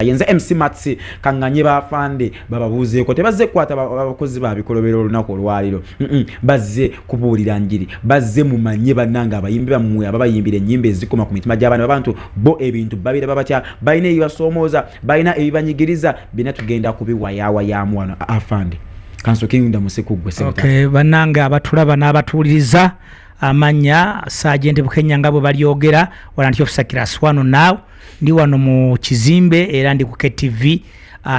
yenze MC Matsi kanganye bafande bababuze ko tebazze kwata abakozi babikolobero lunako olwaliro bazze kubuulira njiri bazze mumanye bananga abayimbi bamwe ababayimbire nyimbe zikoma ku mitima gy'abantu abantu bo ebintu babire babatya bayine yibasomooza bayina ebibanyigiriza bina tugenda kubiwayawa yamwana afande kansokinda musekugwe sema okay bananga abatulaba n'abatuuliriza amanya Sergeant Bukenya ngabo balyogera walanti officer class 1 now ndi wano mu kizimbe era ndi ku KTV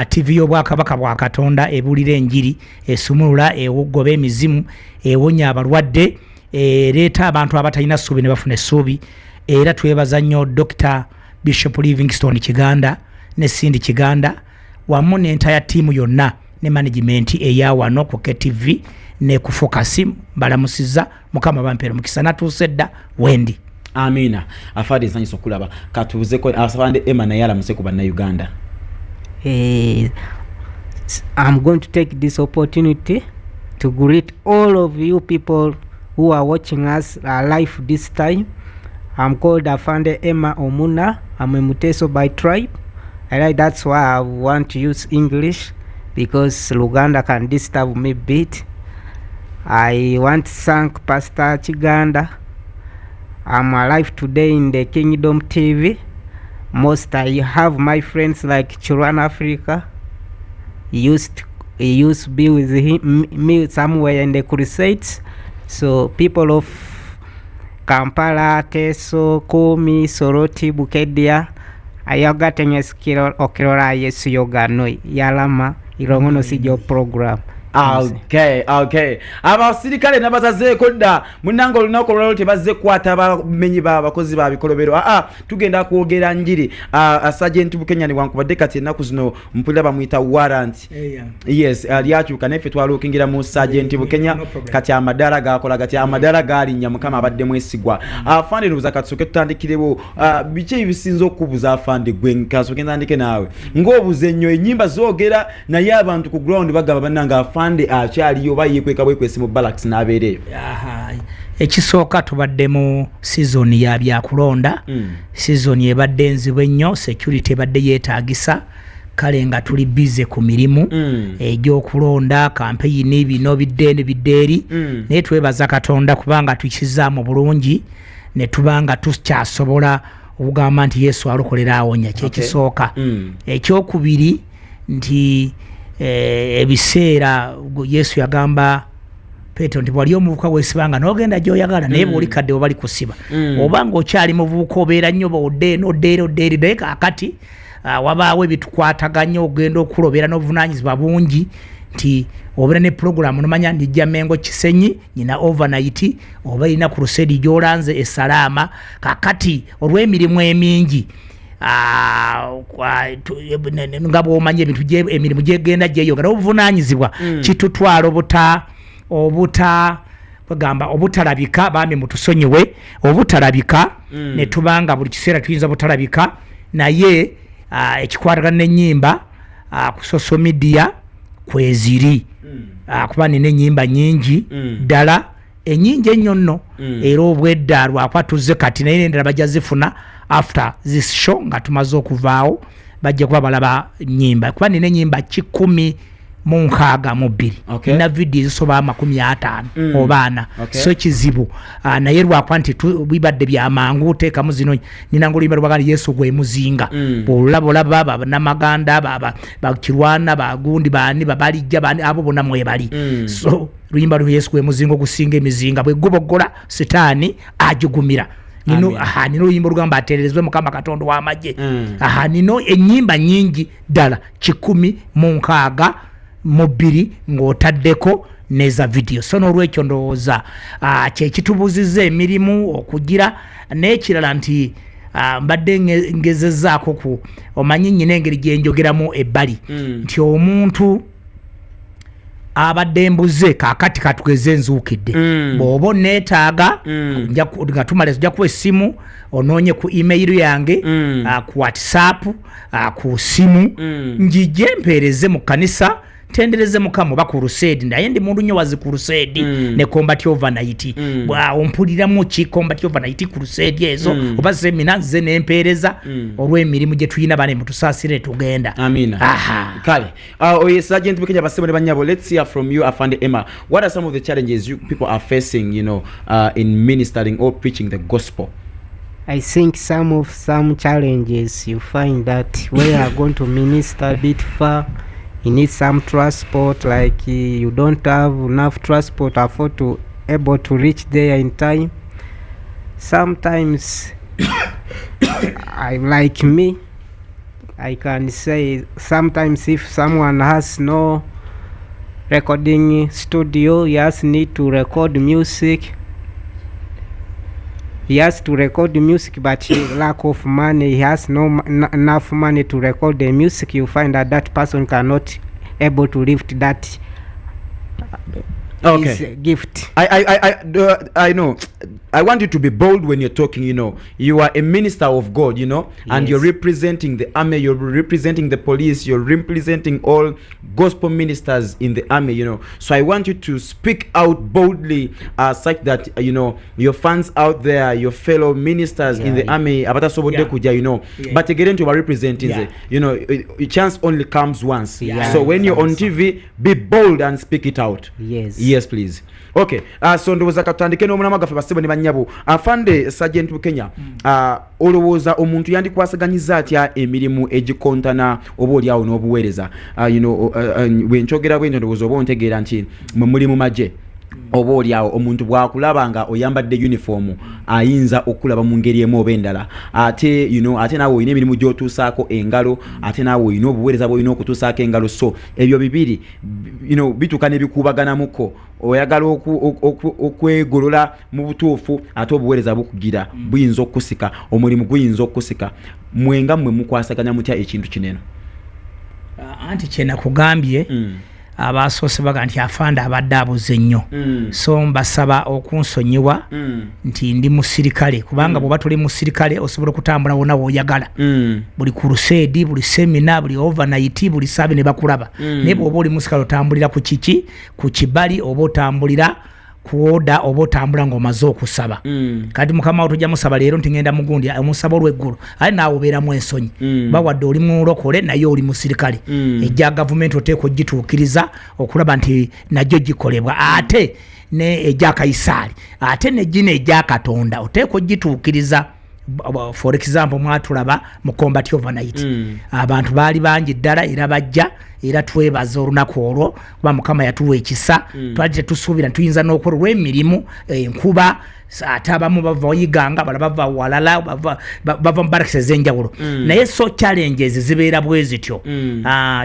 TV y'obwakabaka bwa Katonda ebulira enjiri esumulula ewogoba emizimu ewonya abalwadde leeta abantu abatalina ssuubi ne bafuna essuubi era twebaza nnyo Dr. Bishop Livingstone Kiganda ne Cindy Kiganda wamu n'entire team yonna ne management eya wano ku KTV ne ku Focus balamusiza mukama bampera mukisa natusedda wendi. Amina afade nsanyiso kulaba katuze ko asabande Emma yala museko bana Uganda. I'm going to take this opportunity to greet all of you people who are watching us live this time. I'm called Afande Emma Omuna. I'm a Muteso by tribe. That's why I want to use English because Luganda can disturb me a bit. I want to thank Pastor Chiganda. I'm alive today in the Kingdom TV. I have my friends like Churan Africa. He used to be with me somewhere in the crusades. So people of Kampala, Teso, Komi, Soroti, Bukedia, Ayaga Tenyeskiro, Okirora, Yesu Yoga, Noi, Yalama, Irongono Sijo program. Okay. Abasirikale nabazaze kodda munango lunako lwalo tebazze kwata bamenyi babakozi babikolobero tugenda kwogera njiri Sergeant Bukenya ni wankubadde kati naku zino mpulira bamuyita warrant yes aliachuka nefe twalukingira mu Sergeant Bukenya kati amadara gakola kati amadara gali nyamukama abadde mwesigwa afande nubuza katsoke tutandikirebo biche ibisinzo okubuza afande gwenkaso kendandike nawe ngobuze nnyo enyimba zogera na yabantu ku ground bagaba bananga fande achali obaye kwekabwe kwesi mu barracks nabereyo ekisooka tubadde mu season ya bya kulonda season ebadde nzibwe nnyo security ebadde yeetagisa kale nga tuli busy ku mirimu egy'okulonda campaign bino biddeeri naye twebaza Katonda kubanga tukizaamu bulungi ne tubanga tukyasobola okugamba nti Yesu alokolera awonya kyekisooka ekyokubiri nti ebiseera Yesu yagamba Petro nti wali omuvuka wesibanga n'ogenda gy'oyagala naye bw'oli kadde oba likusiba obanga okyali muvubuka obeera nnyo oddeeri naye kaakati wabaawo ebitukwataganya ogenda okulobera n'obuvunaanyizibwa bungi nti obeera ne program nomanya ndijja Mengo Kisenyi nyina overnight oba irina crusade gy'olanze esalaama kaakati olw'emirimu emingi ngabo omanye ebintu emirimu gyegenda gyeyongera obuvunaanyizibwa kitutwala obutalabika bambi mutusonyiwe obutalabika ne tubanga buli kiseera tuyinza butalabika naye ekikwatagana n'ennyimba ku social media kweziri kuba nina ennyimba nyingi ddala ennyingi ennyo nno era obwedda lwakwatuze kati naye nendala bajja zifuna after this show nga tumaze okuvaawo bajja kuba balaba nnyimba kuba nina ennyimba 162 na video zisoba 50 obaana so kizibu naye lwakwa nti bibadde byamangu teekamu zino nina ng'oluyimba lwagala Yesu gwe muzinga olaba namaganda bakirwana bagundi bani babalijja bani abo bonna mwebali so luyimba lwa Yesu gwe muzinga okusinga emizinga bwe gubogola sitaani ajugumira nino nino oluyimba olugamba ateererezebwe Mukama Katonda w'amagye nino ennyimba nyingi ddala 162 ng'otaddeko neza video so n'olwekyo ndowooza kyekitubuuzizza emirimu okugira n'ekirala nti mbadde ngezezzaako ku omanyi nnyina engeri gye njogeramu ebbali nti omuntu abadde mbuze kaakati katugeze nzuukidde bw'oba onneetaaga nga tumala ojja kuwa essimu onoonye ku email yange ku WhatsApp ku ssimu njije mpeereze mu kkanisa tendereze mukama ba crusade ndaye ndi mundu nnyo wazi crusade ne combat overnight bwa ompuliramu ki combat overnight crusade ezo oba seminar ze nempereza olw'emirimu gye tuyina bane mutusaasire tugenda. Amina. Kale Sergeant Bukenya basebo ne banyabo, let's hear from you Afande Emma. What are some of the challenges you people are facing, you know, in ministering or preaching the gospel? I think some challenges you find that when you are going to minister a bit far, you need some transport, like you don't have enough transport afford to able to reach there in time. Sometimes like me, I can say sometimes if someone has no recording studio, he has need to record music. He has to record the music, but lack of money, he has enough money to record the music. You find that person cannot able to lift that his gift. I know. I want you to be bold when you're talking, you know. You are a minister of God, you know, and you're representing the army, you're representing the police, you're representing all gospel ministers in the army, you know. So I want you to speak out boldly, such that, you know, your fans out there, your fellow ministers in the army, you know, but again to representing, you know, a chance only comes once. So when you're on TV, be bold and speak it out. Yes, please. Okay, so ndoza katandike no muna magafe basebo ne banyabo. Afande Sergeant Bukenya, olowooza omuntu yandi kwasaganyiza atya emirimu egikontana oboli awo n'obuweereza. You know, wenchogera bwento ndowooza oba ontegeera nti muli mu magye oboli awo omuntu bwakulabanga oyambadde uniform ayinza okulaba mu ngeri emu oba endala, ate you know, ate naawe oyina emirimu gy'otuusaako engalo, ate naawe oyina obuweereza bw'olina okutuusaako engalo. So ebyo bibiri, you know, bituuka ne bikuubaganamuko, oyagala okwegolola mu butuufu ate obuweereza bukugira buyinza okukusika, omulimu guyinza okukusika. Mwenga mmwe mukwasaganya mutya ekintu kineno? Anti kyena kugambye abasoose baga nti afanda abadde abuze nnyo. So mbasaba okunsonyiwa nti ndi musirikale, kubanga bw'oba tuli musirikale osobola okutambula wonna w'oyagala. Buli crusade, buli seminar, buli overnight, buli saabe ne bakulaba. Naye bw'oba oli musirikale otambulira ku kiki, ku kibali, oba otambulira kuoda oba otambula ng'omaze okusaba. Kati mukama otujja musaba leero nti ngenda mugundi omusaba olw'eggulu, aye naawe obeeramu ensonyi. Bawadde oli mulokole naye oli musirikale. Ejja gavumenti oteeka ogituukiriza okulaba nti najjo gikolebwa, ate ne ejja Kaisaali, ate ne gino ejja Katonda oteeka ogituukiriza. For example, mwatulaba mu combat overnight, abantu baali bangi ddala era bajja, era twebaza olunaku olwo kuba mukama yatuwa ekisa. Twali tetusuubira tuyinza n'okola olw'emirimu, enkuba, ate abamu bava oyiganga, bala bava walala, bava mu barakisi ez'enjawulo. Naye so challenges zibeera bwe zityo.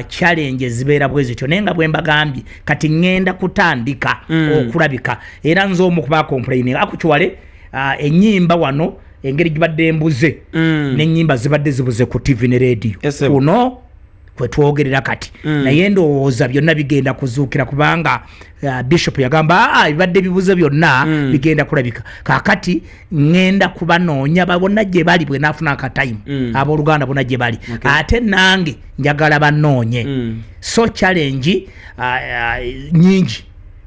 Challenges zibeera bwe zityo. Naye nga bwe mbagambye kati ngenda kutandika okulabika, era nze omu kuba complaining akukiwale ennyimba wano engeri gibadde embuze n'ennyimba zibadde zibuze ku TV ne radio. Kuno kwe twogerera kati. Naye ndowooza byonna bigenda kuzuukira kubanga Bishop yagamba bibadde bibuze byonna bigenda kulabika. Kakati ngenda kubanoonya babona gye bali bwe naafuna akatime, abooluganda bonna gye bali. Ate nange njagala banoonye. So challenge nyingi.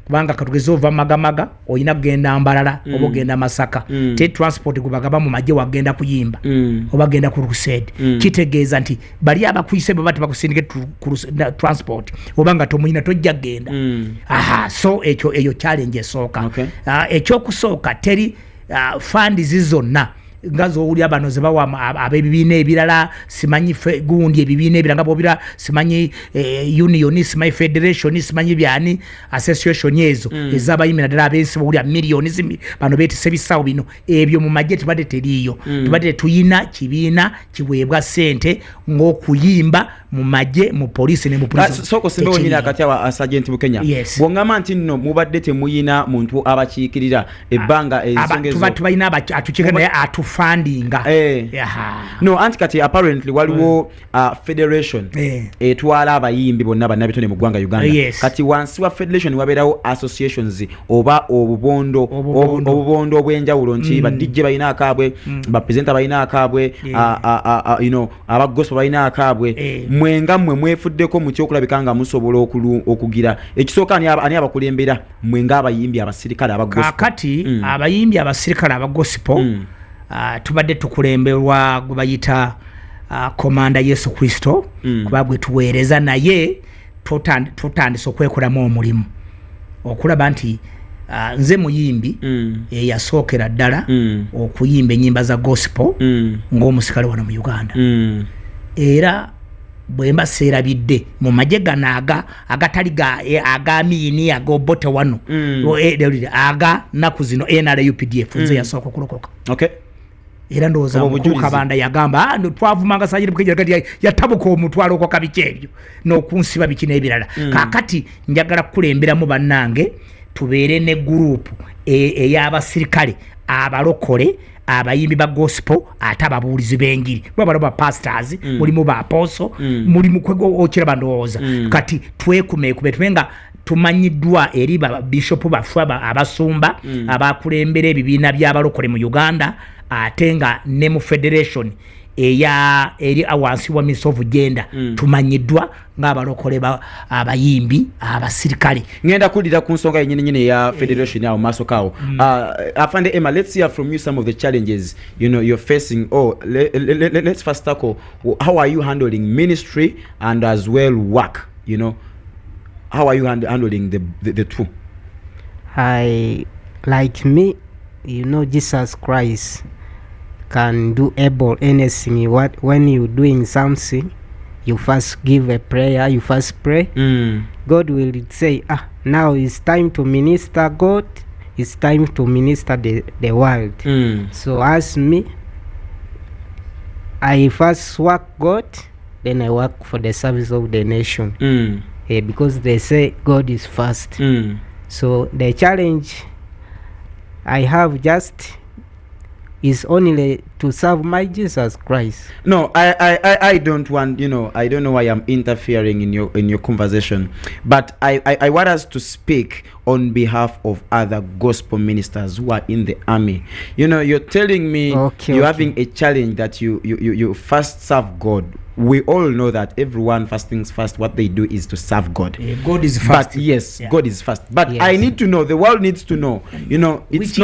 Kubanga katugeze ova magamaga oyina kugenda Mbalala oba ogenda Masaka, te transport kubagaba mu magye wagenda kuyimba oba genda ku crusade. Kitegeeza nti bali abakuyise babati bakusindike transport obanga tomuyina tojja genda. So eyo challenge esooka. Ekyokusooka teri fund zizonna ngazo uli abano ze bawa abebibiina ebirala, simanyi gundi ebibiina ebiranga bobira, simanyi union, simanyi federation, simanyi byani association yezo ezabayimira ddala abensi buli millions bano betise bisawo bino ebyo mu magye tibadde teriyo. Tibadde tuyina kibiina kiweebwa sente ng'okuyimba mu magye, mu police ne mu police. Soko simbe wonyina akati wa Sergeant Bukenya. Bwongama nti nno mubadde temuyina muntu abakiikirira ebbanga ezongezo. Tuba tubayina atukikira naye bamufandinga no anti kati apparently waliwo federation etwala abayimbi bonna bannabitone mu ggwanga Uganda kati wansi wa federation wabeerawo associations oba obubondo obwenjawulo nti ba DJ balina akaabwe ba presenter balina akaabwe you know aba gospel balina akaabwe mwenga mmwe mwefuddeko mu kyokulabika nga musobola okugira ekisooka ani abakulembera mwenga abayimbi abasirikale aba gospel kati abayimbi abasirikale aba gospel tubadde tukulemberwa gwe bayita komanda Yesu Kristo kuba gwe tuweereza naye tutandise okwekolamu omulimu okulaba nti nze muyimbi yasookera ddala okuyimba ennyimba za gospel ng'omusikale wano mu Uganda era bwe mbaseerabidde mu magye gano agatali agamiini agobote wano aga naku zino NRUPDF nze yasooka okulokoka era ndowooza Kabanda yagamba twavumanga Sajjere Bukenya kati yatabuka omutwalo okoka biki ebyo n'okunsiba biki n'ebirala kaakati njagala kukulemberamu bannange tubeere ne gurupu ey'abasirikale abalokole abayimbi ba gospel ate ababuulizi b'enjiri baba ba pastors mulimu ba apostle mulimu kwego okiraba ndowooza kati twekumeekube tubenga tumanyiddwa eri ba bishop baffe abasumba abakulembera ebibiina by'abalokole mu Uganda ate nga ne mu federation eri awansi wa Ministry of Gender tumanyiddwa ng'abalokole abayimbi abasirikale ngenda kulira ku nsonga yennyini ya federation yawo maaso kawo afande Emma, let's hear from you some of the challenges you're facing. Let's first tackle how are you handling ministry and as well work, how are you handling the two? Like me, Jesus Christ can do able anything. When you're doing something, you first give a prayer, you first pray. God will say, now it's time to minister God, it's time to minister the world. So as me, I first work God, then I work for the service of the nation. Because they say God is first. So the challenge I have just is only to serve my Jesus Christ. No, I don't want, I don't know why I'm interfering in your conversation, but I want us to speak on behalf of other gospel ministers who are in the army. You're telling me you're having a challenge that you first serve God. We all know that everyone first things first, what they do is to serve God. God is first. But yes, God is first. But yes. I need to know, the world needs to know, it's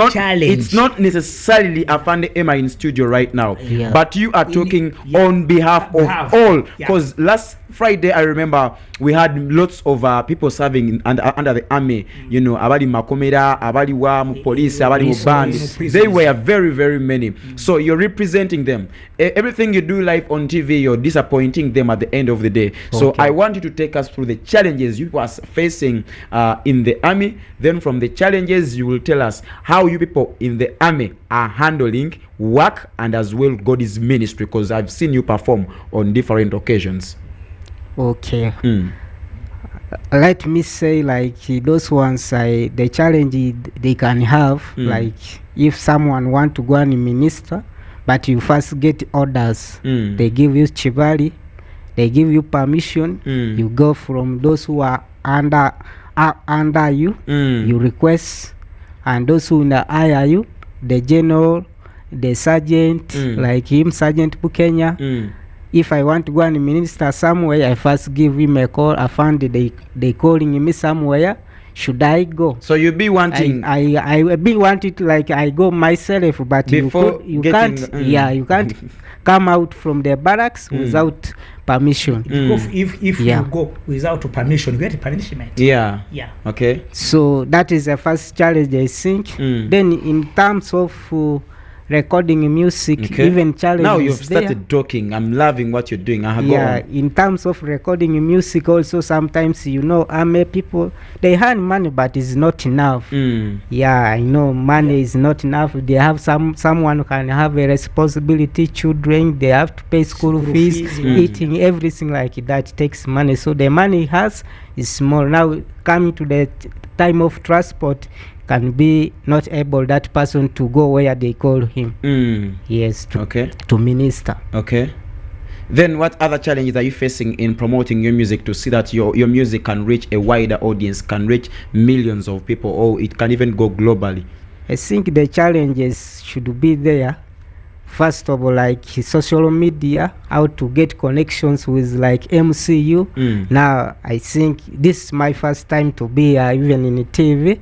not necessarily Afande Emma in studio right now, but you are talking on behalf of all. Because last Friday, I remember we had lots of people serving under the army. Abali Makomera, Abali wa police, Abali band. They were very, very many. So you're representing them. Everything you do live on TV, you're disappointing them at the end of the day. So I want you to take us through the challenges you are facing in the army. Then from the challenges, you will tell us how you people in the army are handling work and as well God's ministry, because I've seen you perform on different occasions. Let me say, like, those ones, the challenge they can have, like if someone want to go and minister, but you first get orders, they give you chivalry, they give you permission, you go from those who are under you, you request, and those who hire you, the general, the sergeant, like him, Sergeant Bukenya. If I want to go and minister somewhere, I first give him a call. I found they calling me somewhere. Should I go? So you be wanting? I be wanted, like I go myself, but you can't. You can't come out from the barracks without permission. If you go without permission, you get punishment. Yeah. Okay. So that is the first challenge, I think. Then in terms of recording music, even challenge. Now you've started talking. I'm loving what you're doing. In terms of recording music also, sometimes army people, they earn money, but it's not enough. I know money is not enough. They have someone who can have a responsibility, children, they have to pay school fees, eating, everything like that takes money. So the money he has is small. Now coming to the time of transport, can be not able that person to go where they call him. Yes, to minister. Okay. Then what other challenges are you facing in promoting your music to see that your music can reach a wider audience, can reach millions of people, or it can even go globally? I think the challenges should be there. First of all, like social media, how to get connections with like MCU. Now, I think this is my first time to be even in TV.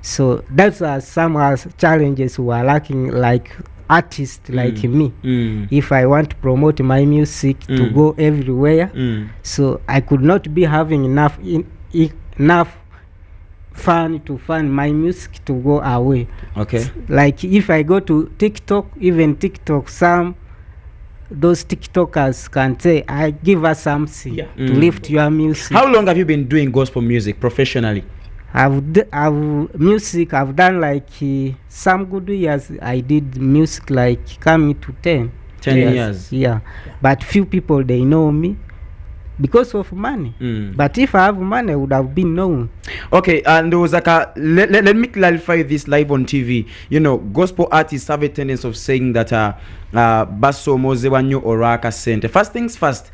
So that's some challenges who are lacking, like artists like me. If I want to promote my music to go everywhere, so I could not be having enough fun to find my music to go away. Okay. Like if I go to TikTok, even TikTok, those TikTokers can say, I give us something to lift your music. How long have you been doing gospel music professionally? I've done like some good years. I did music like coming to 10 years. Yeah, but few people, they know me because of money. But if I have money, I would have been known. Okay, and there was like let me clarify this live on TV. You know, gospel artists have a tendency of saying that baso moze wanyo oraka sente. First things first,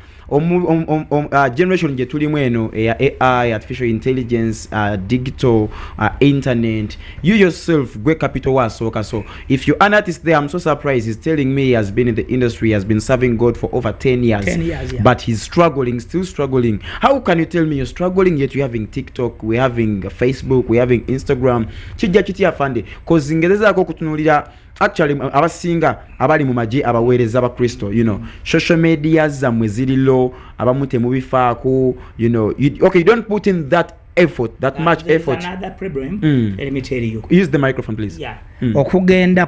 generation je tulimu eno AI, artificial intelligence, digital, internet. You yourself gwe capital wasoka. So if you're an artist there, I'm so surprised. He's telling me he has been in the industry, has been serving God for over 10 years. 10 years, yeah. But he's struggling, still struggling. How can you tell me you're struggling yet you're having TikTok, we're having Facebook, we're having Instagram? Chijja kiti afande. Cause ingereza ko kutunulira actually abasinga abali mu maji abaweereza aba Kristo, you know, social media zamwe ziri low, abamute mu bifaako, you know, you don't put in that effort, that much effort. Another problem, let me tell you. Use the microphone please. Yeah. Okugenda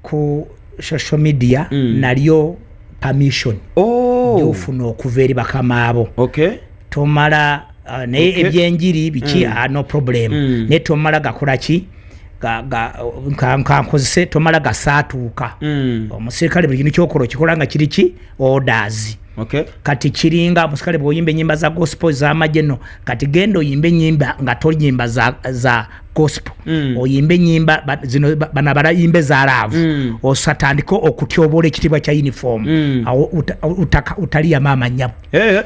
ku social media nalyo permission. Yofuna okuva eri bakama abo. Okay. Tomala ne ebyenjiri biki no problem. Ne tomala gakola ki nkozese tomala gasaatuuka. Omusirikale buli kintu kyokolo kikola nga kiri ki orders. Okay. Kati kiringa omusirikale bw'oyimba ennyimba za gospel z'amagye kati genda oyimba ennyimba nga toyimba za gospel. Oyimba ennyimba zino bana barayimbe za love. Osatandiko okutyobola ekitibwa kya uniform. Utali ya mama nyabo.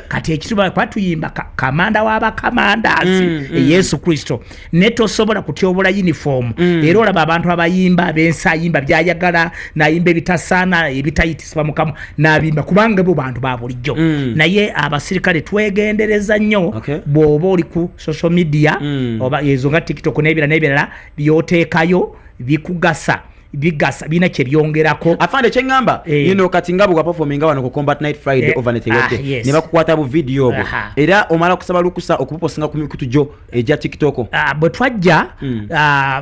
Kati ekitibwa kwatuyimba kamanda w'abakamandazi Yesu Kristo. Neto sobola kutyobola uniform. Era olaba abantu abayimba bensayimba byayagala nayimba ebitasaana ebitayitisibwa mukamu nabimba kubanga bo bantu babulijjo. Naye abasirikale twegendereza nnyo bw'oba oli ku social media oba ezo nga TikTok n'ebirala byoteekayo bikugasa bigasa bina kye byongerako afande kyengamba you know kati ngabo kwa performinga wano ku Combat Night Friday over netewete ne bakukwata bu video bo era omala kusaba lukusa okuposinga ku mikutu jo eja TikTok bwe twajja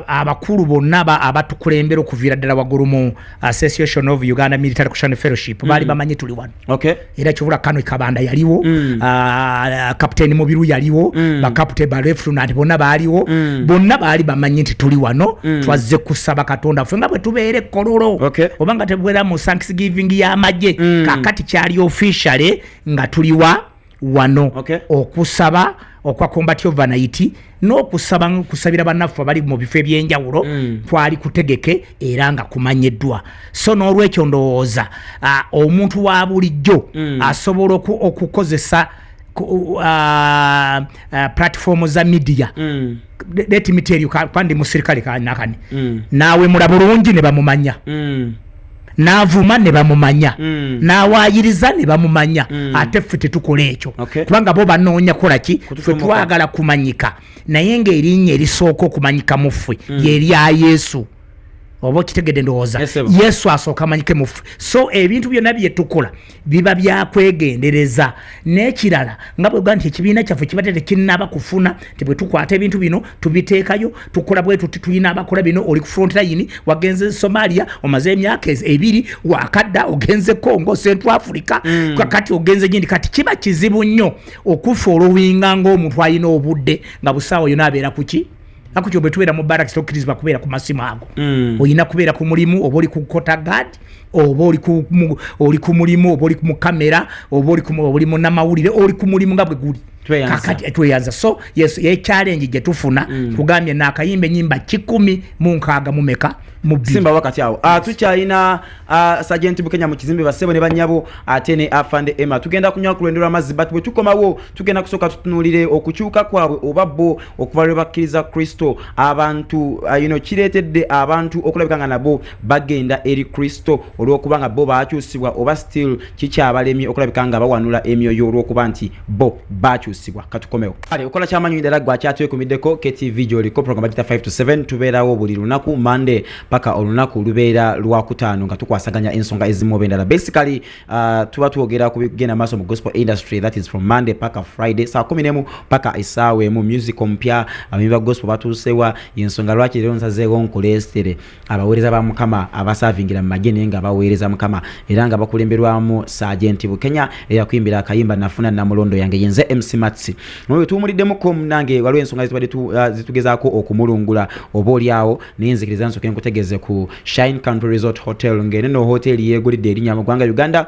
abakulu bonna abatukulembera okuvira ddala waggulu mu Association of Uganda Military Christian Fellowship bali bamanyi tuli wano. Okay. Era kyobula Kano Kabanda yaliwo Captain Mubiru yaliwo ba Captain ba Lieutenant bonna baaliwo bonna baali bamanyi nti tuli wano twazze kusaba Katonda fenga tubeere kololo. Okay. Obanga tebwera mu Thanksgiving ya maje kakati kyali officially nga tuliwa wano okusaba okwa combat overnight kusabira bannaffe abali mu bifo ebyenjawulo twali kutegeke era nga kumanyiddwa. So n'olwekyo ndowooza omuntu wa bulijjo asobola okukozesa platform za media. Let me tell you kandi musirikale kanakani nawe mulabulungi ne bamumanya navuma ne bamumanya nawayiriza ne bamumanya ate ffe tetukola ekyo kubanga bo banoonya kola ki ffe twagala kumanyika naye ng'erinnya erisooka okumanyika mu ffe lyerya Yesu. Obo kitegede ndowooza Yesu asooka amanyike mu ffe. So ebintu byonna bye tukola biba byakwegendereza n'ekirala nga bwe gamba nti ekibiina kyaffe kibadde tekinnaba kufuna tebwe tukwata ebintu bino tubiteekayo tukola bwe tuti tulina abakola bino oli ku front line wagenze Somalia omaze emyaka 2 wakadda ogenze Congo Central Africa kakati ogenze gindi kati kiba kizibu nnyo okufollowinga ng'omuntu alina obudde nga busaawa yonna abeera kuki akutyo bwe tubeera mu barracks tokkirizibwa kubeera ku masimu ago oyina kubeera ku mulimu oba oli ku kota guard oba oli ku mulimu oba oli mu kamera oba oli mu namawulire oli ku mulimu nga bwe guli kakati tweyanza so yes ye challenge je tufuna kugambye nakayimbe nyimba 16 mu meka mu simba wakati awo tukyalina Sergeant Bukenya mu kizimbe basebo ne banyabo atene afande Emma tugenda kunywa kulendera amazzi but bwe tukomawo tugenda kusoka tutunulire okukyuka kwabwe obabbo okuvalwe bakkiriza Kristo abantu kireetedde abantu okulabikanga nabo bagenda eri Kristo olw'okubanga bo baakyusibwa oba still kikyabalemi okulabikanga bawanula emyoyo olw'okuba nti bo baakyusibwa katukomewo ale okola kyamanyi ddala gwakyateekumiddeko KTV gy'oliko program kita 5 to 7 tubeerawo buli lunaku Monday paka olunaku lubeera lwakutaano nga tukwasaganya ensonga ezimu obendala basically tuba twogera ku bigenda maaso mu gospel industry that is from Monday paka Friday saa 11 paka esaawe mu music ompya abayiva gospel batuusewa ensonga lwaki lero nsazeewo nkulestere abaweereza ba Mukama abasavingira mu magene nga baweereza Mukama era nga bakulemberwamu Sergeant Bukenya eyakuyimbira akayimba nafuna namulondo yange yenze MC Matsi mwe tumulidemu ko nange waliwo ensonga zitugezaako okumulungula oba oliawo nenzikiriza nsoke nkutegeze ku Shine Country Resort Hotel ngene no hotel yegulidde erinnya mu ggwanga Uganda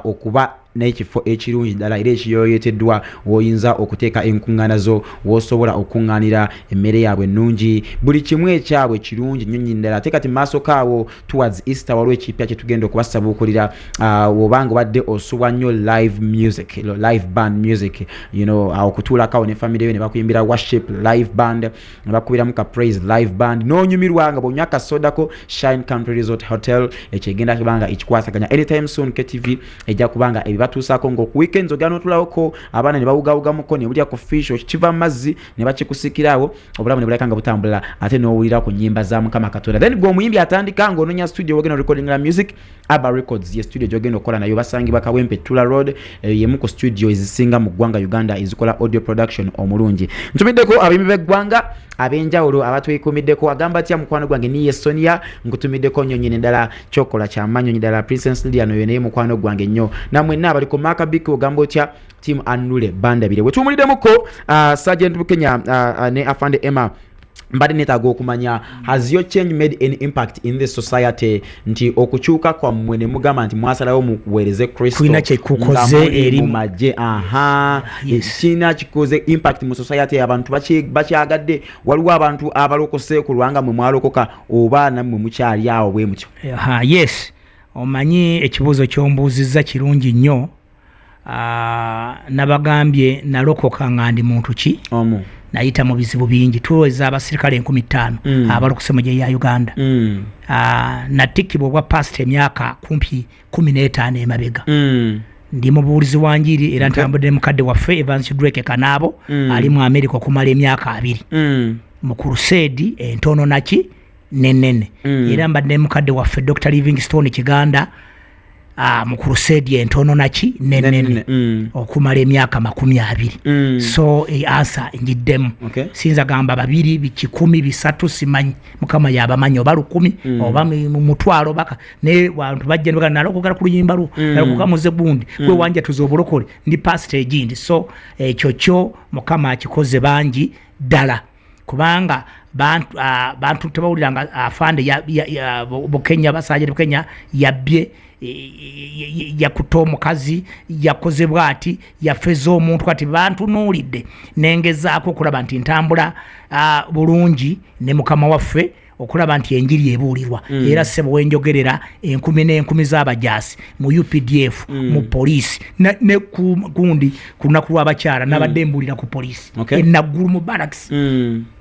okuba n'ekifo ekirungi ddala era ekiyoyeteddwa woyinza okuteeka enkuŋŋaana zo wosobola okuŋŋaanira emmere yaabwe ennungi buli kimu ekyabwe kirungi nnyonyi ddala ate kati maaso kaawo towards Easter waliwo ekipya kye tugenda okubasabuukulira wobanga obadde osubwa nnyo live band music okutuulakawo ne family yo ne bakuyimbira worship live band ne bakubiramu ka praise live band n'onyumirwa nga bw'onywa akasodako Shine Country Resort Hotel ekyegenda kubanga ekikwasaganya anytime soon KTV ejja kubanga batuusako ngo ku weekends ogano otulawoko abaana ne bawugawugamuko ne bulya ku fish kiva mazzi ne bakikusikirawo obulamu ne bulakanga butambula ate n'owulira ku nnyimba za Mukama Katonda then gwe omuyimbi atandika ng'ononya studio wogenda recording la music Aba Records ye studio gyogenda okola nayo basangibwa Kawempe Tula Road yemu ku studio ezisinga mu ggwanga Uganda ezikola audio production omulungi ntumiddeko abayimbi b'eggwanga abenjawulo abatwekumiddeko agamba atya mukwano gwange niye Sonia nkutumiddeko nnyonyi ddala kyokola kyamanyonyi ddala Princess Lydia no yene mukwano gwange nnyo namwe nabali ko Makabiko ogamba otya team Anule bandabire bwe tumulidemuko Sergeant Bukenya ne afande Emma mbadde neetaaga okumanya has your change made any impact in the society nti okukyuka kwammwe ne mugamba nti mwasalawo mukuweereze Kristo kulina kyekukoze eri mumagye kina kikoze impact mu society abantu bakyagadde waliwo abantu abalokose ku lwanga mwe mwalokoka oba nammwe mukyali awo bwe mutyo yes omanyi ekibuuzo ky'ombuuzizza kirungi nnyo nabagambye nalokoka nga ndi muntu ki nayita mu bizibu bingi tuweza abasirikale 15 abalokose mu ya Uganda natikibwa obwa past emyaka kumpi 15 emabega ndi mubuulizi wanjiri era ntambudde mukadde waffe Evans Drake Kanabo ali mu America okumala emyaka 2 mu crusade entono naki nenene era mbadde mukadde waffe Dr. Livingstone Kiganda mu crusade entono naki nenene okumala emyaka 20 so answer njiddemu sinza gamba 2 10 3 simanyi Mukama yabamanyi oba 10 oba mu mutwalo baka ne bantu bajje baka nalokogala ku luyimbalu nalokokamuze bundi gwe wanje tuzobolokole ndi past egindi so ekyo Mukama akikoze bangi dala kubanga bantu tebawuliranga afande ya Bukenya Sergeant Bukenya yabbye yakuta omukazi yakoze bwati yafeza omuntu ati bantu nuulidde nengezaako okulaba nti ntambula bulungi ne Mukama waffe okulaba nti enjiri ebuulirwa era ssebo wenjogerera 10 z'abajaasi mu UPDF mu poliisi ne gundi ku lunaku lw'abakyala nabadde mbuulira ku poliisi enaggulu mu barracks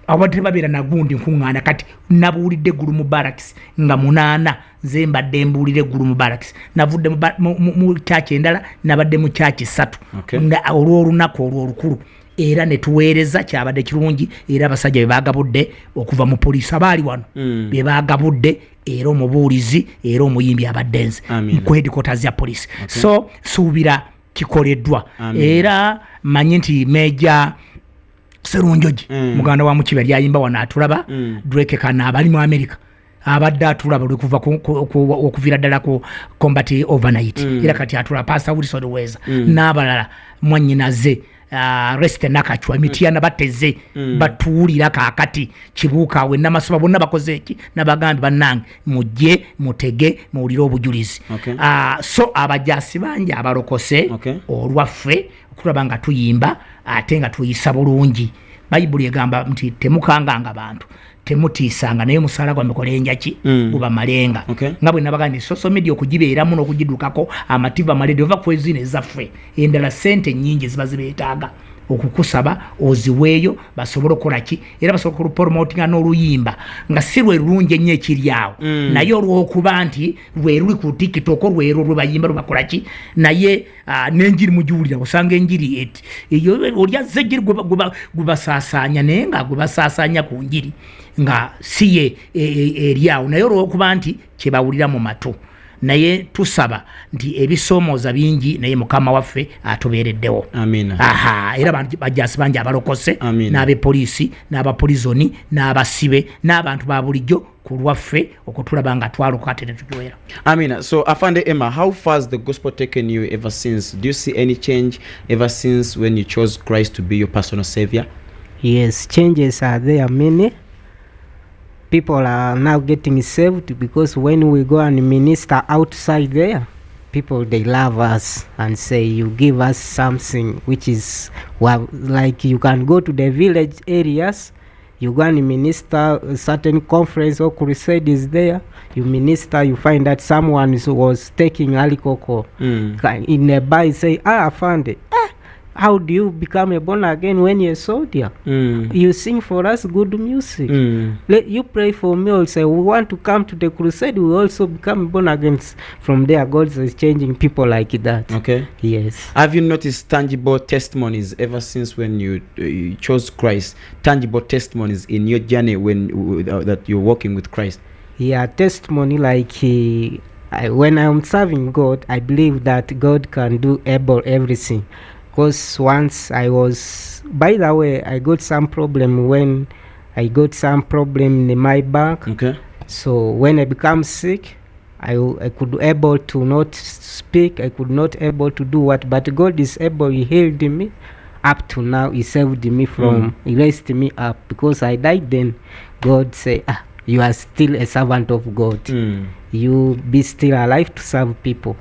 abadde babeera nagundi nkuŋŋaana kati nabuulidde eggulu mu barracks nga 8 nze mbadde mbuulira eggulu mu barracks navudde mu kyaki endala nabadde mu kyaki 3 olw'olunaku olw'olukulu era ne tuweereza kyabadde kirungi era abasajja be baagabudde okuva mu poliisi abaali wano be baagabudde era omubuulizi era omuyimbi abadde nze ku headquarters ya poliisi so suubira kikoleddwa era manyi nti Meja Serunjoji muganda wa Mukibe yayimba wana atulaba Drake Kanabo ali mu America abadde atulaba lwekuva okuvira ddala ku combat overnight era kati atulaba Pastor Wilson Weza n'abalala mwanyinaze reste nakachwa emitiana bateze batuulira kakati kibuuka we namasoba bonna bakoze eki nabagambi bannange mujje mutege muwulire obujulizi. So abajasi bangi abalokose olwaffe okulaba nga tuyimba ate nga tuyisa bulungi. Bayibuli egamba nti temukanganga bantu temutiisanga naye musala gwa mikole enjaki guba malenga. Nga bwe nabagandi social media okugibeeramu n'okugidukako amativa maledi ova kwezine zaffe endala sente nyingi ziba zibeetaaga okukusaba oziweeyo basobole okolaki era basobole promotinga n'oluyimba nga si lwe lulungi ennyo ekiri awo naye olw'okuba nti lwe luli ku TikTok lwero lwe bayimba lubakolaki naye n'enjiri mugiwulira osanga enjiri eti eyo olya zejjiri gubasaasanya naye nga gubasaasanya ku njiri nga siye eri awo naye olw'okuba nti kyebawulira mu matu. Naye tusaba nti ebisomooza bingi naye mukama waffe atubeereddewo. Era bajasi bangi abalokose n'abepoliisi n'abapolizoni n'abasibe n'abantu ba bulijjo ku lwaffe okutulaba nga twaloka ate ne tutuwera. So Afande Emma, how far has the gospel taken you ever since? Do you see any change ever since when you chose Christ to be your personal savior? Yes, changes are there many. People are now getting saved because when we go and minister outside there, people, they love us and say, you give us something which is, well, like you can go to the village areas, you go and minister, a certain conference or crusade is there, you minister, you find that someone was taking alikoko in a bar, say, I found it. How do you become a born again when you're a soldier? You sing for us good music. You pray for me also. We want to come to the crusade. We also become born again. From there, God is changing people like that. Yes. Have you noticed tangible testimonies ever since when you chose Christ? Tangible testimonies in your journey when that you're walking with Christ? Yeah, testimony like when I'm serving God, I believe that God can do everything. Because once I was, by the way, I got some problem when I got some problem in my back. So when I become sick, I could able to not speak. I could not able to do what, but God is able. He healed me. Up to now, He saved me from, He raised me up. Because I died then, God say, you are still a servant of God. You be still alive to serve people.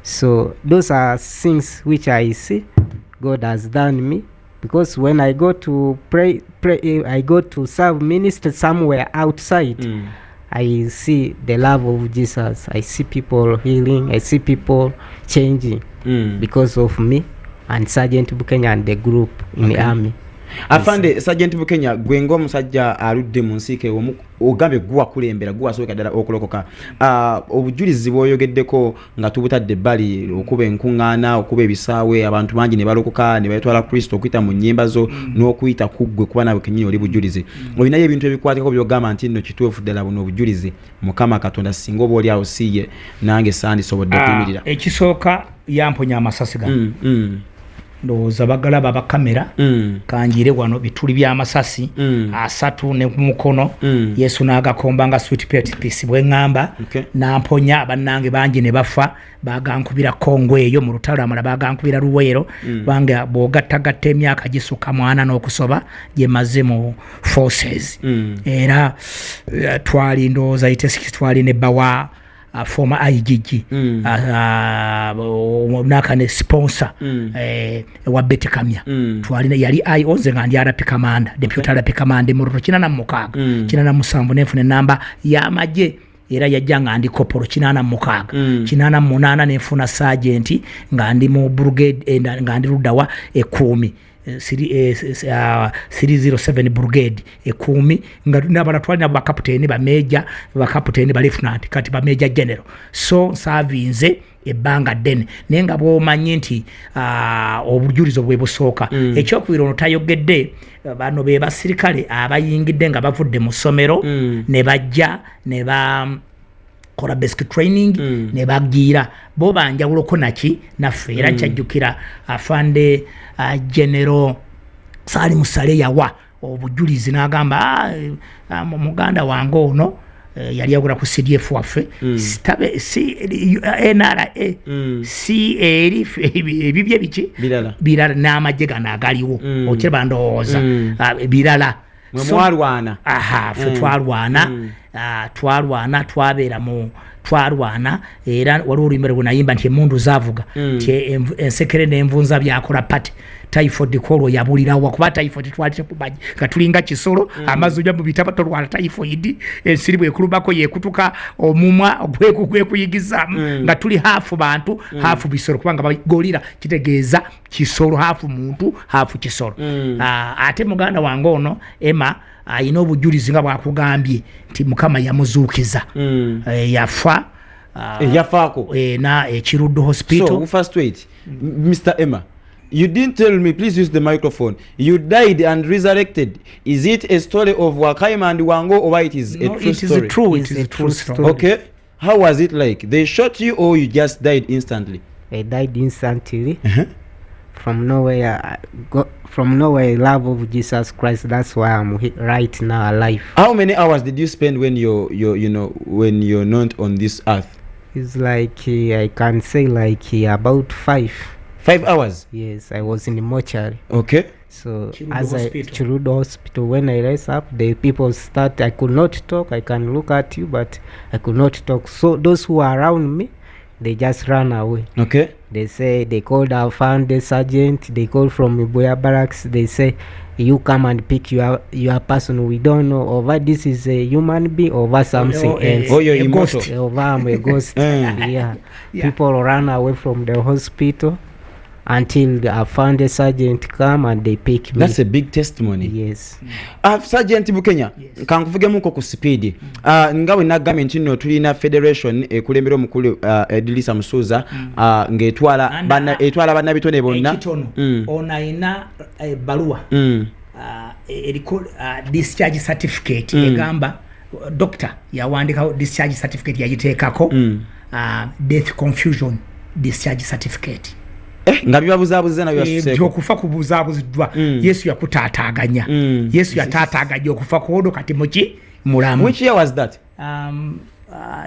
So those are things which I see God has done me, because when I go to pray, I go to serve minister somewhere outside, I see the love of Jesus. I see people healing. I see people changing because of me and Sergeant Bukenya and the group in the army. Afande Sergeant Bukenya, gwengo musajja aludde mu nsike ogambe guwa kulembera guwa soka dala okulokoka. Obujulizi bwoyogeddeko nga tubutadde bali okuba enkuŋŋaana okuba ebisaawe abantu bangi ne balokoka ne bayitwala Kristo okuyita mu nnyimba zo n'okuyita kuggwe kuba nawe kennyini oli bujulizi. Olinayo ebintu ebikwatako byogamba nti nno kituufu ddala buno obujulizi Mukama Katonda singa oba oli awo siiye nange sandisobodde okuyimirira. Ekisooka yamponya amasasi gano. Ndowooza bagalaba bakamera kanjire wano bituli by'amasasi asatu ne mukono Yesu n'agakomba nga sweet piece bwe ngamba namponya abannange bangi ne bafa bagankubira Kongo eyo mu lutalo amala bagankubira Luweero bange bogattagatta emyaka gisuka mwana n'okusoba gye maze mu forces era twali ndowooza itesi twali ne bawa former IGG nakane sponsor wa Betty Kamya twalina yali I11 nga ndi RP commander deputy RP commander mu rukina na mukaga kina na musambu nefune namba ya maje era yajjanga ndi koporo kina na mukaga kina na munana nefuna sergeant nga ndi mu brigade nga ndi rudawa 10 307 brigade 10 nga n'abalatwalina ba captain ba major ba captain ba lieutenant kati ba major general so savinze ebanga dene nenga bwomanyi nti obujulizo bwe busooka ekyokwiro tayogedde bano be basirikale abayingidde nga bavudde mu somero ne bajja ne ba kola basic training ne bagira bo banjawuloko naki naffe era kyajjukira Afande General Sali Musale yawa obujulizi n'agamba muganda wange ono yali agula ku CDF waffe stabe NRA ebibye biki birala n'amagye gano agaliwo okiraba ndowooza birala mwalwana ffe twalwana twalwana era waliwo oluyimba lwe nayimba nti emundu zavuga nti ensekere n'envunza byakola pati typhoid kolo yabulirawo kuba typhoid twali tekubaji nga tulinga kisolo amazuja mu bitaba tolwala typhoid ensiri bwekulubako yekutuka omumwa gwekuyigizamu nga tuli hafu bantu hafu bisolo kubanga bagolira kitegeeza kisolo hafu muntu hafu kisolo ate muganda wange ono Emma ayina obujulizi nga bwakugambye nti mukama yamuzuukiza yafa yafaako na Kirudde hospital. So first wait, Mr. Emma, you didn't tell me, please use the microphone. You died and resurrected. Is it a story of Wakaima and Wango, or it is a true story? It is a true story. Okay. How was it like? They shot you or you just died instantly? I died instantly. From nowhere, love of Jesus Christ. That's why I'm right now alive. How many hours did you spend when when you're not on this earth? It's like I can say like about 5 hours. Yes, I was in the mortuary. Okay. So Kirudde hospital, when I rise up, the people start. I could not talk. I can look at you, but I could not talk. So those who are around me, they just ran away. Okay. They say they called our found sergeant. They called from Iboya barracks. They say, you come and pick your person. We don't know over this is a human being over something else. Oh, you're a ghost. Over I'm a ghost. Yeah. People ran away from the hospital until I found a sergeant come and they pick me. That's a big testimony. Yes. Sergeant Bukenya, kankuvugemu ko ku speed. Nga we nagambye nti no tulina federation ekulembera omukulu Edilisa Musuza ng'etwala banna bitone bonna. Ono ayina ebbaluwa eriko discharge certificate egamba doctor yawandikawo discharge certificate yagiteekako death confusion discharge certificate. Nga bibabuzabuza nabyo yasuseeko okufa kubuzabuziddwa Yesu yakutaataaganya Yesu yataataaganya okufa kwodo kati muki mulamu. Which year was that? I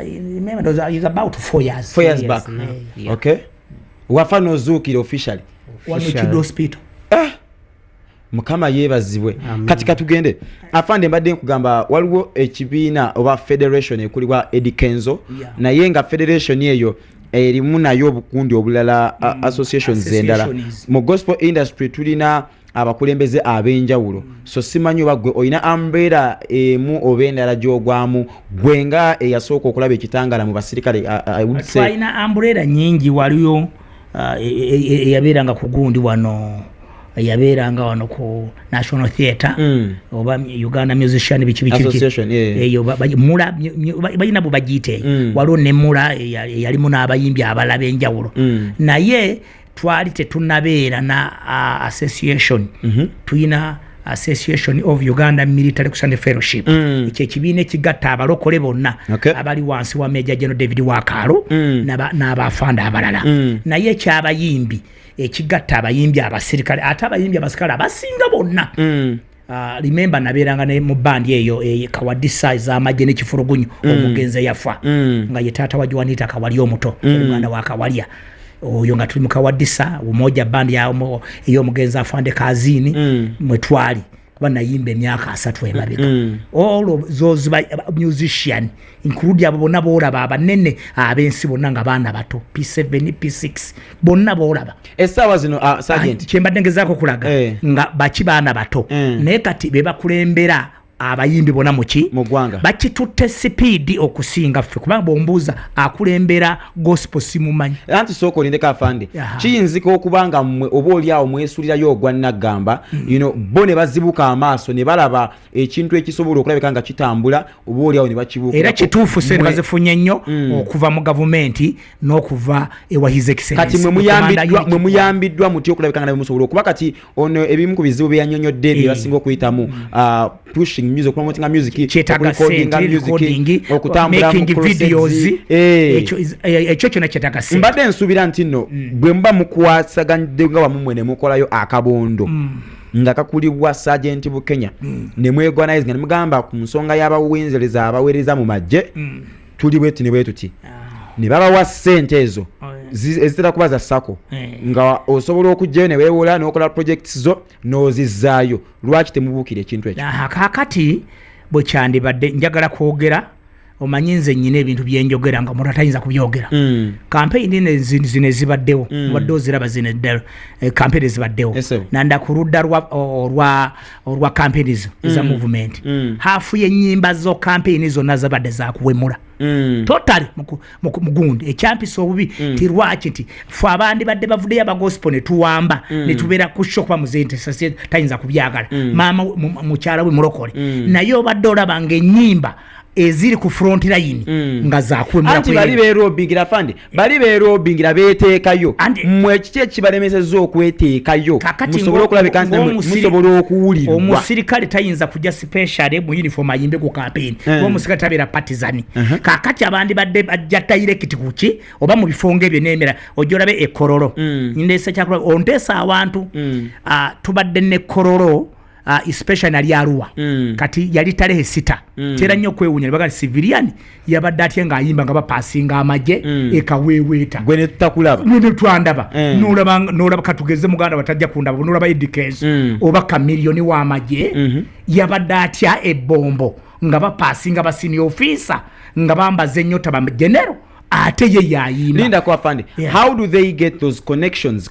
remember it was about 4 years. 4 years back. Yeah. Okay. Wafa nozuukira officially. Wano Kirudde hospital. Mukama yeebazibwe. Kati katugende. Afande mbadde nkugamba waliwo ekibiina oba federation ekulibwa Eddie Kenzo naye nga federation eyo erimu nayo obukundi obulala associations endala. Mu gospel industry tulina abakulembeze ab'enjawulo. So simanyi bagwe oyina umbrella emu obendala gyogwamu gwenga eyasooka okulaba ekitangala mu basirikale. Twalina umbrella nyingi waliyo eyabeeranga ku gundi wano yabeeranga wano ku National Theatre oba Uganda Musician biki eyo balina bo bagiyite waliwo ne mula yalimu n'abayimbi abalaba enjawulo naye twali tetunabeera na association tuyina Association of Uganda Military Sunday Fellowship ekyo ekibiina ekigatta abalokole bonna abali wansi wa Major General David Wakalo n'abafanda abalala naye ekyabayimbi ekigatta abayimbi abasirikale ate abayimbi abasirikale abasinga bonna remember nabeeranga ne mu bandi eyo Kawadisa ez'amagye n'ekifulugunyu omugenzi yafa nga ye taata wa Juanita Kawalya omuto mwana wa Kawalya oyo nga tuli mu Kawadisa umoja bandi ey'omugenzi afande Kazini mwe twali banayimba emyaka 3 emabega all of those musician include abo bonna boolaba abanene abensi bonna nga baana bato P7 P6 bonna boolaba essaawa zino sergeant kyembadde ngezaako kulaga nga baki baana bato naye kati be bakulembera abayimbi bona muki mugwanga bakitutte speed okusinga ffe kubanga bombuuza akulembera gospel simumanyi anti soko lindeka afande kiyinzika okubanga mmwe oba oli awo mwesulirayo ogwa nagamba bo ne bazibuka amaaso ne balaba ekintu ekisobola okulabika nga kitambula oba oli awo ne bakibuuka era kituufu sente bazifunye nnyo okuva mu gavumenti n'okuva ewa his excellence kati mwe muyambiddwa muti okulabika nga musobola okuba kati ono ebimu ku bizibu bye yannyonnyodde bye basinga okuyitamu pushing music, promoting music, recording, making videos, ekyo kyona kyetaaga sente. Mbadde nsubira nti nno bwe mba mukwasaganyidde nga wamu mwene mukolayo akabondo nga kakulibwa Sergeant Bukenya ne mweganize nga mugamba ku nsonga y'abawenzereza abawereza mu majje tuli bwetu ne bwetuti ne babawa ssente ezo ezitera kuba za sako nga osobola okujjayo ne weewola n'okola projects zo n'ozizaayo lwaki temubuukira ekintu ekyo kakati bwe kyandibadde njagala kwogera omanyi nze nnyina ebintu byenjogera nga omuntu atayinza kubyogera kampeyini zino ezibaddewo obadde oziraba zino kampeyini ezibaddewo nanda ku ludda olwa kampeyini eza movement haafu y'ennyimba zo kampeyini zonna zabadde zakuwemula totally mugundi ekyampisa obubi tirwaki nti fe abandi badde bavuddeyo abagospo ne tuwamba ne tubeera ku sho kuba muzeeyi nti tayinza kubyagala maama mukyala we mulokole naye obadde olaba ng'ennyimba eziri ku front line nga zakuwemula anti bali beerobingira fande bali beerobingira beeteekayo mmwe kiki ekibalemesezza okweteekayo musobole okulabika nti musobole okuwulirwa omusirikale tayinza kujja special mu uniform ayimbe ku campaign omusirikale tabeera partisan kakati abandi badde bajja direct kuki oba mu bifonge bye nemera ojolabe ekororo ndesa kyakula ontesa abantu tubadde ne kororo especially nali Arua kati yali tarehe 6 tera nnyo kwewunya baga civilian yabadde atye nga ayimba nga bapasinga amagye ekaweweeta gwe ne tutakulaba ne twandaba nolaba katugeze muganda batajja kundaba nolaba education oba kamiliyoni wa amagye yabadde atya ebombo nga bapasinga ba senior officer nga bambaze nyota ba general ate ye yayimba linda kwa fande how do they get those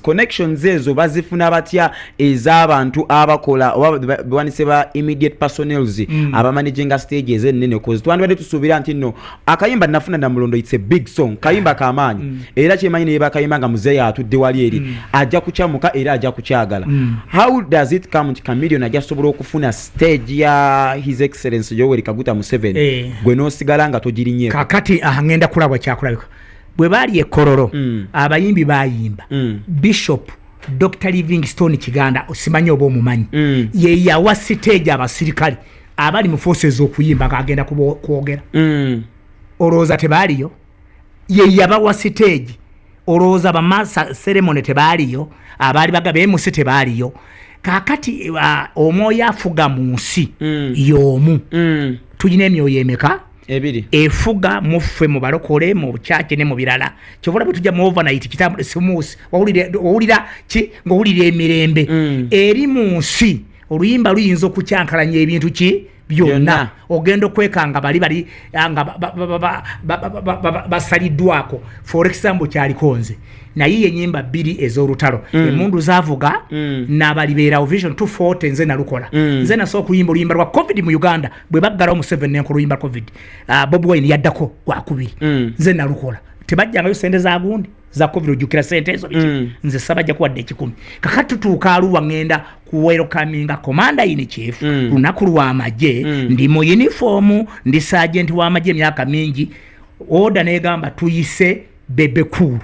connections ezo bazifuna batya ez'abantu abakola oba bwanise ba immediate personnels aba managing stages ennene cause twandibadde tusuubira nti nno akayimba nafuna na mulondo it's a big song kayimba kamaanyi era kyemanyi ne bakayimba nga muzeeyi atudde wali eri ajja kukyamuka era ajja kukyagala how does it come nti Chameleon ajja sobola okufuna stage ya his excellence Yoweri Kaguta Museveni gwe n'osigala nga togirinnye kakati ngenda kulabwa kyakulabika bwe bali ekororo abayimbi bayimba Bishop Dr. Livingstone Kiganda osimanyi oba omumanyi ye yawa stage abasirikale abali mu forces okuyimba ngagenda kwogera olowooza tebaaliyo ye yabawa stage olowooza bamasa ceremony tebaaliyo abali bagabe musi tebaaliyo kakati omwoyo afuga mu nsi y'omu tulina emyoyo emeka ebiri efuga muffe mu balokole mu chache ne mu birala kyovola bitujja mu overnight kitambo simusi wawulira ki ngowulira emirembe eri mu nsi oluyimba luyinza okukyankalanya ebintu ki byonna ogendo kwekanga bali nga basaliddwako for example kyalikonze naye yenyimba bbiri ez'olutalo emundu zavuga n'abalibeerawo vision 240 nze nalukola nze nasooka okuyimba oluyimba lwa covid mu Uganda bwe baggalawo mu 7 nenkuluyimba covid Bobi Wine yaddako gwakubiri nze nalukola tebajjangayo sente za gundi za covid ojjukira sente ezo biki nze sabajja kuwadde 10 kakati tutuuka Arua ngenda kuwerokaminga commander in chief lunaku lw'amagye ndi mu uniform ndi sergeant w'amagye emyaka mingi oda negamba tuyise bebe kuru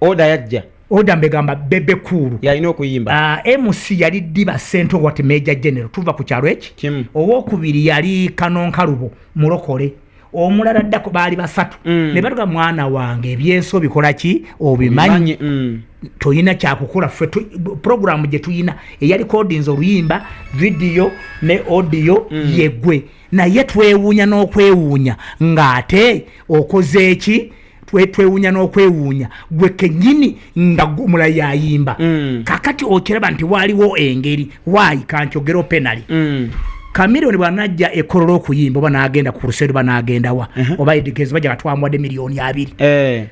oda yajja oda mbegamba bebe kuru yalina okuyimba MC yali Diba Sento what Major General tuva ku kyalo eki owokubiri yali Kanonkalubo mulokole omulala ddako baali basatu ne batuga mwana wange ebyenso bikola ki obimanyi toyina kyakukola ffe program gye tuyina eyali codings oluyimba video ne audio yegwe naye twewuunya n'okwewuunya ng'ate okoze eki twewuunya n'okwewuunya gwe kennyini nga gumula yayimba kakati okiraba nti waaliwo engeri waayi kankyogera openali Chameleon bwanajja ekororo okuyimba oba n'agenda ku crusade oba n'agenda wa oba edikezi bajja batwamuwadde miliyoni 2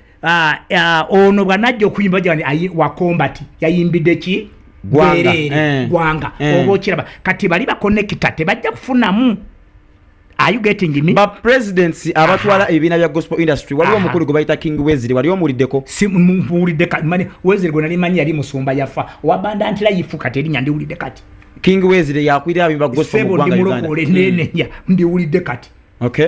ono bwanajja okuyimba bajja wa combat yayimbidde ki gwanga oba okiraba kati bali bakonekita tebajja kufunamu. Are you getting me? But presidency abatwala ebina bya gospel industry waliwo omukulu gwe bayita King Wesley waliwo muliddeko si mulidde kati mani Wesley gwe nali manyi yali musumba yafa wabanda ntira yifuka teri nyandi ulidde kati King Wesley yakwira abimba gospel mu Rwanda Uganda ndi ulidde kati okay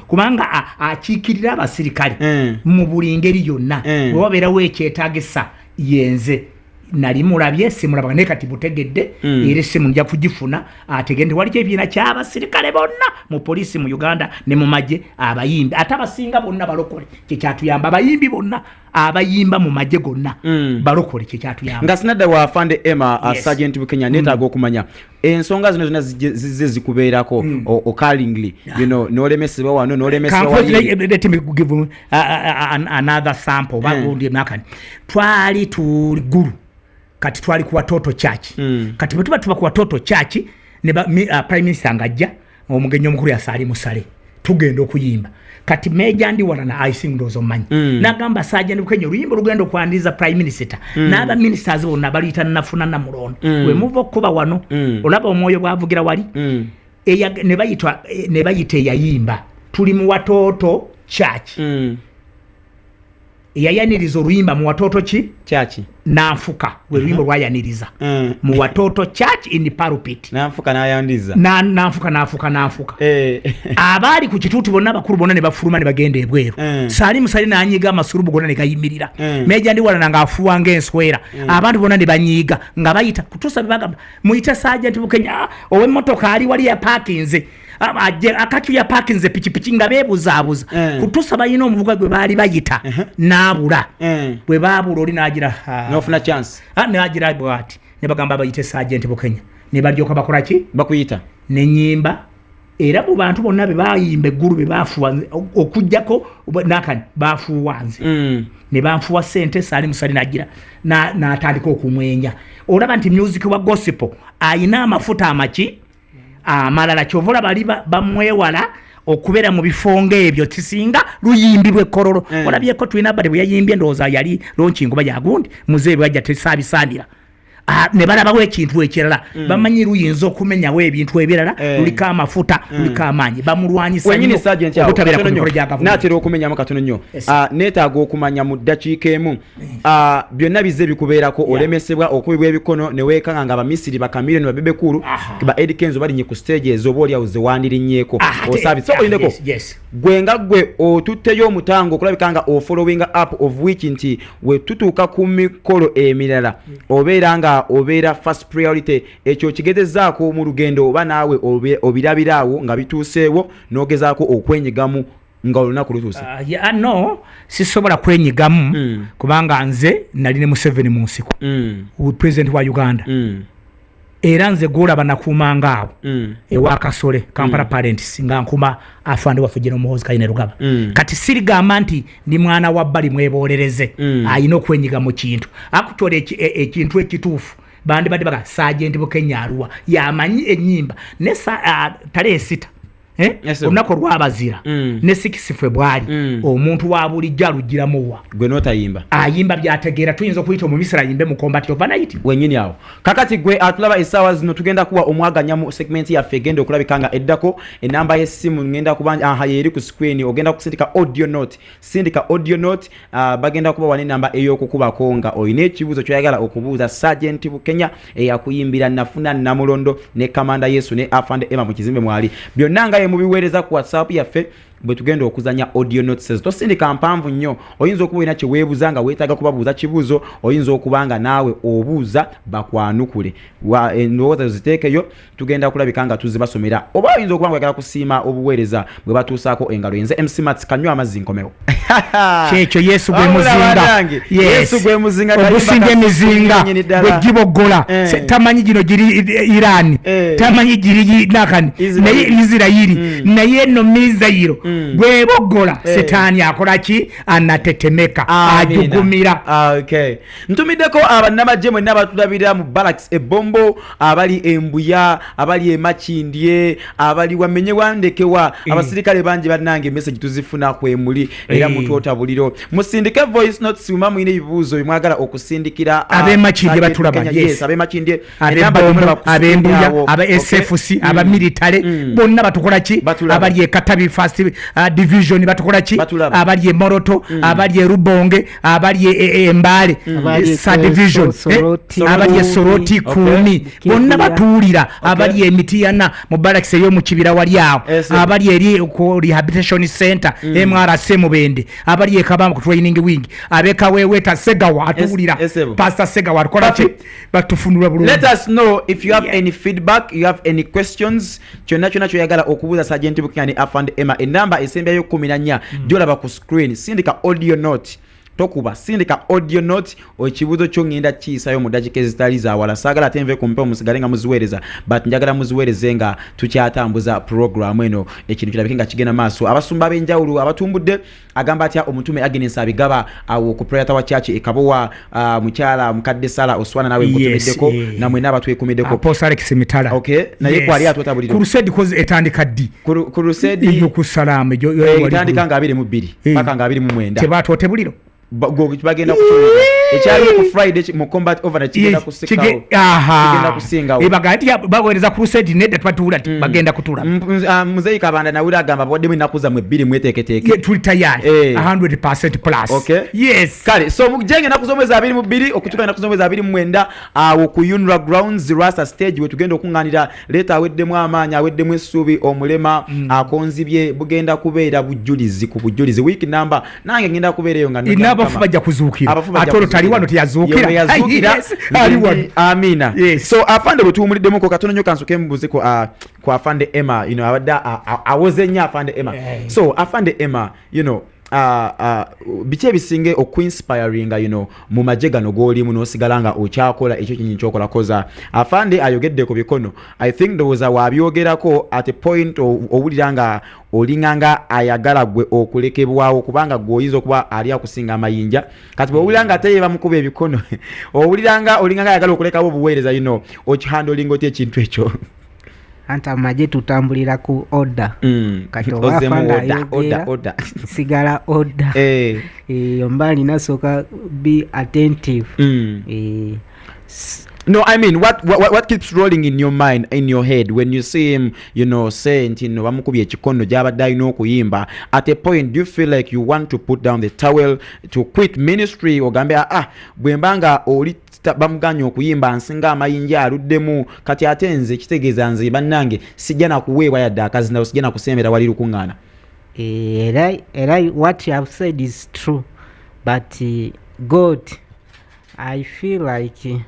kubanga akikirira abasirikale mu buli ngeri yonna bwe wabeera wekyetagisa yenze nali mulabye simulaba ne kati butegedde era simu nja kugifuna ategende wali ebiina ky'abasirikale bonna mu poliisi mu Uganda ne mu magye abayimbi ate abasinga bonna balokole kyekyatuyamba abayimbi bonna abayimba mu magye gonna balokole kyekyatuyamba nga sinadda wa Afande Emma Sergeant Bukenya netaaga okumanya ensonga zino zonna zizze zikubeerako occurringly n'olemesebwa wano n'olemesebwa wali let me give another sample bagundi nakani twali tuliguru kati twali ku Watoto Church kati bwe tuba ku Watoto Church ne Prime Minister ngajja omugenyi omukulu yasali musale tugenda okuyimba kati Major ndi wala na icing ndozo manyi nagamba Sergeant Bukenya oluyimba lugenda okwandiza Prime Minister n'aba ministers bonna baliyita nafuna na mulondo we muva okuba wano olaba omwoyo bwavugira wali ne bayita yayimba tuli mu Watoto Church yayaniriza oluyimba mu Watoto Church nanfuka we luyimba lwayaniriza mu Watoto Church in pulpit nanfuka nayandiza nanfuka abali ku kituuti bonna bakuru bonna ne bafuluma ne bagenda ebweru sali musali nanyiga amasurubu gonna ne gayimirira Major ndi wala nga afuwa ng'enswera abantu bonna ne banyiga nga bayita kutusa bagamba muyita Sergeant Bukenya owe motoka ali wali ya parkinze akatu ya parkinze pichipichi nga bebuzabuza kutusa bayina omuvuga gwe bali bayita nabula bwe babula oli nagira nofuna chance nagira bwati ne bagamba bayite Sergeant Bukenya ne balyoka bakola ki bakuyita ne nyimba era mu bantu bonna be bayimbe guru be bafuwa okujjako nakani bafuwanze ne banfuwa sente sali musali nagira na atandika okumwenya olaba nti music wa gospel ayina amafuta amaki amalala kyovola bali bamwewala okubera mu bifonga ebyo tisinga luyimbibwe kororo olabyeko twina bali bwe yayimbye ndoza yali lonkingo bayagundi muzeebe bajja tesabisandira ne balabawo ekintu ekirala bamanyi luyinza okumenyawo ebintu ebirala luliko amafuta luliko amaanyi bamulwanyisa wenyini Sergeant natera okumenyamu katono nnyo neetaaga okumanya mu ddakiika emu byonna bizze bikubeerako olemesebwa okubibwa ebikono ne weekanga nga abamisiri bakamiliyoni babebekulu ba Eddie Kenzo balinye ku stage ezo oba oliawo ze wandirinnyeeko osaabi so olindeko gwe nga gwe otutteyo omutango okulabika nga ofollowing up of which nti we tutuuka ku mikolo emirala obeera nga obeera first priority ekyo kigezezaako mu lugendo oba naawe obirabiraawo nga bituuseewo n'ogezaako okwenyigamu nga olunaku lutuuse no sisobola kwenyigamu kubanga nze nali ne Museveni mu nsiko president wa Uganda era nze golaba nakuumanga abo ewa Kasole Kampala Parents nga nkuma afande waffe General Muhoozi Kayine Rugaba kati sirigamba nti ndi mwana wa bbali mwebolereze ayina okwenyiga mu kintu akutwala ekintu ekituufu bandi badde baga Sergeant Bukenya Arua yamanyi ennyimba ne tale sita olunaku lwabazira ne 6 February omuntu wa bulijjo alugiramuwa gwe notayimba ayimba byategeera tuyinza okuyita omumisira yimbe mu combat overnight wenyini awo kakati gwe atulaba essaawa zino tugenda kuwa omwaganya mu segment yaffe egenda okulabikanga eddako enamba y'essimu ngenda kubanja yeri ku screen ogenda kusindika audio note bagenda kuba wane namba ey'okukubako nga oyina ekibuuzo kyoyagala okubuuza Sergeant Bukenya eyakuyimbira nafuna namulondo ne Kamanda Yesu ne Afande Emma mu kizimbe mwali byonna nga mubiweereza ku WhatsApp yaffe bwe tugenda okuzanya audio notes tosindika mpanvu nnyo oyinza okuba ina kye weebuuza nga weetaaga kubabuuza kibuuzo oyinza okubanga naawe obuuza bakwanukule endowooza ziteekeyo tugenda kulabika nga tuzibasomera oba oyinza okuba nga oyagala kusiima obuweereza bwe batuusaako engalo yenze MC Mats kanywa amazzi nkomewo kyekyo Yesu gwe muzinga obusinga emizinga bwe giboggola tamanyi gino giri Iran tamanyi giri nakani naye Isirayiri naye no Mizayiro bwe boggola Setaani akola ki anatetemeka ajugumira ntumiddeko abannamagye mwenna batulabira mu Barracks ebombo abali embuya abali emakindye abali wamenye wandekewa abasirikale bangi bannange message tuzifuna kwemuli era mutwota buliro musindike voice note siuma mwine ebibuuzo bimwagala okusindikira abemakindye batulaba abemakindye abembuya aba SFC aba military bonna batukola ki abali ekatabi fast division batukola ki abali Moroto abali Rubonge abali Mbale sa division abali Soroti Kumi bonna batuulira abali Emitiyana Mubarak yo mu kibira wali awo abali eri ku rehabilitation center MRC Mubende abali Kabamba ku training wing abeka wewe ta Segawa atuulira Pastor Segawa akola ki batufunula bulungi. Let us know if you have any feedback, you have any questions. Kyonna kyoyagala okubuuza Sergeant Bukenyani Afande Emma. Enamba esembeyo 14 gyolaba ku screen. Sindika audio note. Tokuba sindika audio note okibuzo kyo ngenda kiisayo mu dakika ezitali za wala sagala tenve kumpe omusigale nga muziweereza but njagala muziweereze nga tukyatambuza program eno ekintu kirabikinga kigenda maaso. Abasumba ab'enjawulo abatumbudde agamba atya omutume Agnes Abigaba awo ku prayer tower church ekabowa mukyala mukadde Sala Oswana nawe mutumeddeko namwe n'abatwekumiddeko Apostle Alex Mitala. Okay naye kwali atwatambulira crusade koze etandika ddi crusade yo ku Salama jo etandika nga 22 paka nga 29 tebatwote buliro bagenda kutuuka ekyali ku Friday mu combat over na kigenda kusikawo kigenda kusingawo ebagati bagoereza crusade nedda twatuula bagenda kutuula Muzeyi Kabanda nawula agamba bwadde mwenakuza mwe 2 mweteketeeke tuli tayari 100% plus. Okay yes kale so mujenge nakuza mwezi 22 okutuka nakuza mwezi 29 awo ku Unra Grounds Rasta stage we tugenda okunganira leta aweddemu amaanya aweddemu essuubi omulema akonzibye bugenda kubeera bujulizi ku bujulizi week number nange ngenda kubeereyo nga abafu bajja kuzuukira atolo tali wano teyazuukira amina. So Afande bwetuwumuliddemu ko katono nnyo kansoke mbuze ku Afande Emma abadde awoze nnyo Afande Emma. So Afande Emma biki ebisinge okuinspiringa mu magye gano g'olimu n'osigala nga okyakola ekyo kinyi kyokola koza Afande ayogedde ku bikono. I think ndowooza wabyogerako at a point owulira nga olinganga ayagala gwe okulekebwawo kubanga gwoyiza okuba ali akusinga amayinja kati bwowulira nga ate bamukuba ebikono olinganga ayagala okulekawo obuweereza okihandolinga otya ekintu ekyo. Anta maje tutambulira ku order kati order sigala order yombali nasoka be attentive. No, I mean, what keeps rolling in your mind, in your head when you see him, saying, bamukubye ekikono gyabadde okuyimba. At a point, do you feel like you want to put down the towel to quit ministry ogambe bwembanga oli bamuganya okuyimba nsinga amayinja aluddemu kati ate nze kitegeeza nze bannange sijja nakuweebwa yadde akazina sijja nakusembera wali lukuŋŋaana. What you have said is true, but God, I feel like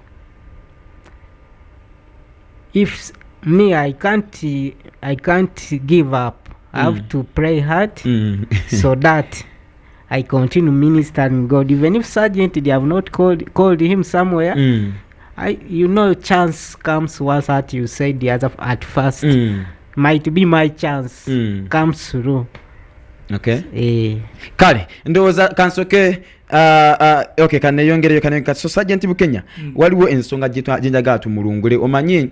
if me I can't give up. I have to pray hard so that I continue ministering God. Even if Sergeant they have not called him somewhere, chance comes once that you said the other at first. Might be my chance comes through. Okay. Kale ndowooza kansoke okay kaneyongereyo kaneka so Sergeant Bukenya waliwo ensonga jenjaga tumulungule omanyi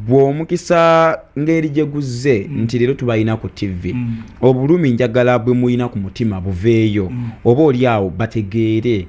bw'omukisa ngeri jeguze nti lero tubayina ku TV obulumi njagala bwe muyina ku mutima buveeyo oba oli awo bategeere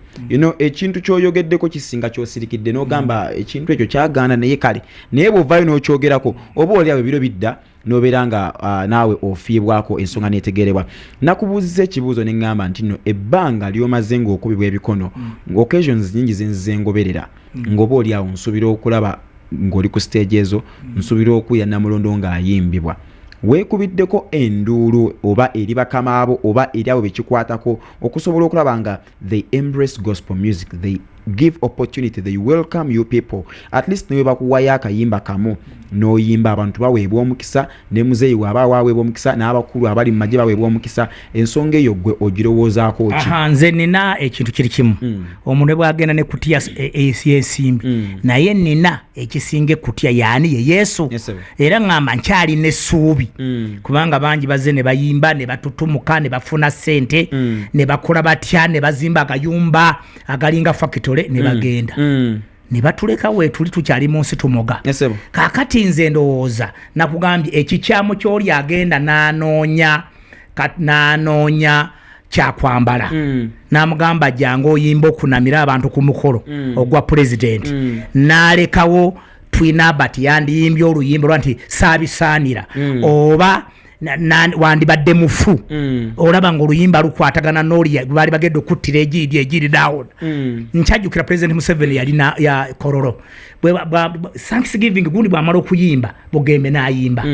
ekintu kyoyogeddeko kisinga kyosirikidde n'ogamba ekintu ekyo kyagaana naye kale naye bw'ovaayo n'okyogerako oba oli awo ebiro bidda noberanga naawe ofiibwako ensonga netegerebwa. Nakubuuziza ekibuuzo ne ngamba nti ebbanga lyomaze ng'okubibwa ebikono occasions nyingi zengoberera ng'oba oli awo nsuubira okulaba ng'oli ku stage ezo nsuubira okuya Namulondo ng'ayimbibwa weekubiddeko enduulu oba eri bakama abo oba eri abo bekikwatako okusobola okulaba nga they embrace gospel music, they give opportunity, they welcome you people, at least newe bakuwayo akayimba kamu n'oyimba abantu baweebwa omukisa ne muzeeyi waba waweebwa omukisa n'abakulu abali mu magye baweebwa omukisa ensonga eyo gwe ogirowoozaako ki? Nze nina ekintu kiri kimu omuntu bwagenda ne kutya ensimbi naye nina ekisinga ekutya yaani ye Yesu era ngamba nkyali n'essuubi kubanga bangi bazze ne bayimba ne batutumuka ne bafuna ssente ne bakola batya ne bazimba agayumba agalinga factory ne bagenda ne batuleka we tuli tukyali mu nsi tumoga. Kaakati nze ndowooza nakugambye ekikyamu ky'oli agenda n'anoonya kyakwambala n'amugamba jangu oyimba okunamira abantu ku mukolo ogwa president n'alekawo twina bati yandiyimbye oluyimba lwa nti saabisaanira oba wandibadde mufu olaba ng'oluyimba lukwatagana n'oli baali bagenda okuttira egiri down nkyajjukira president Museveni yali ya Kololo Thanksgiving gundi bw'amala okuyimba bugembe n'ayimba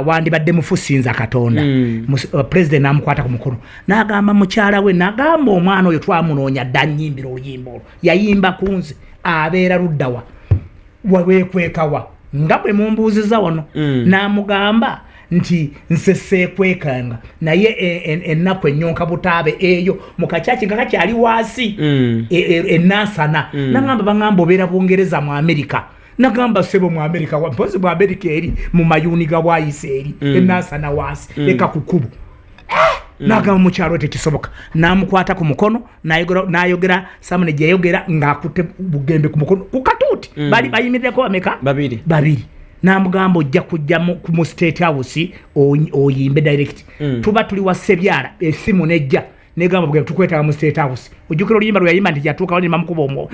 wandibadde mufu sinza Katonda president n'amukwata ku mukono n'agamba mukyala we n'agamba omwana oyo twamunoonya dda nnyimbira oluyimba olwo yayimba kunze abeera luddawa weekwekawa nga bwe mumbuuziza wano n'amugamba nti nseseekwekanga naye ennaku ennyonka butaabe eyo mu kakyaki nga kakyali waasi ennansana nagamba bagamba obeera Bungereza mu Amerika nagamba sebo mu Amerika mpozi mu Amerika eri mu mayuni ga bwayise eri ennansana waasi eka kukubu nagamba mukyalo tekisoboka n'amukwata ku mukono n'ayogera samune gye yayogera ng'akutte bugembe ku mukono ku katuuti bali bayimirireko bameka babiri n'amugamba ojja kujja mu State House oyimbe direct tuba tuli wa Sebyala esimu nejja negamba bugembe tukwetaba mu State House ojjukira oluyimba lweyayimba nti yatuuka wali mamukuba omwo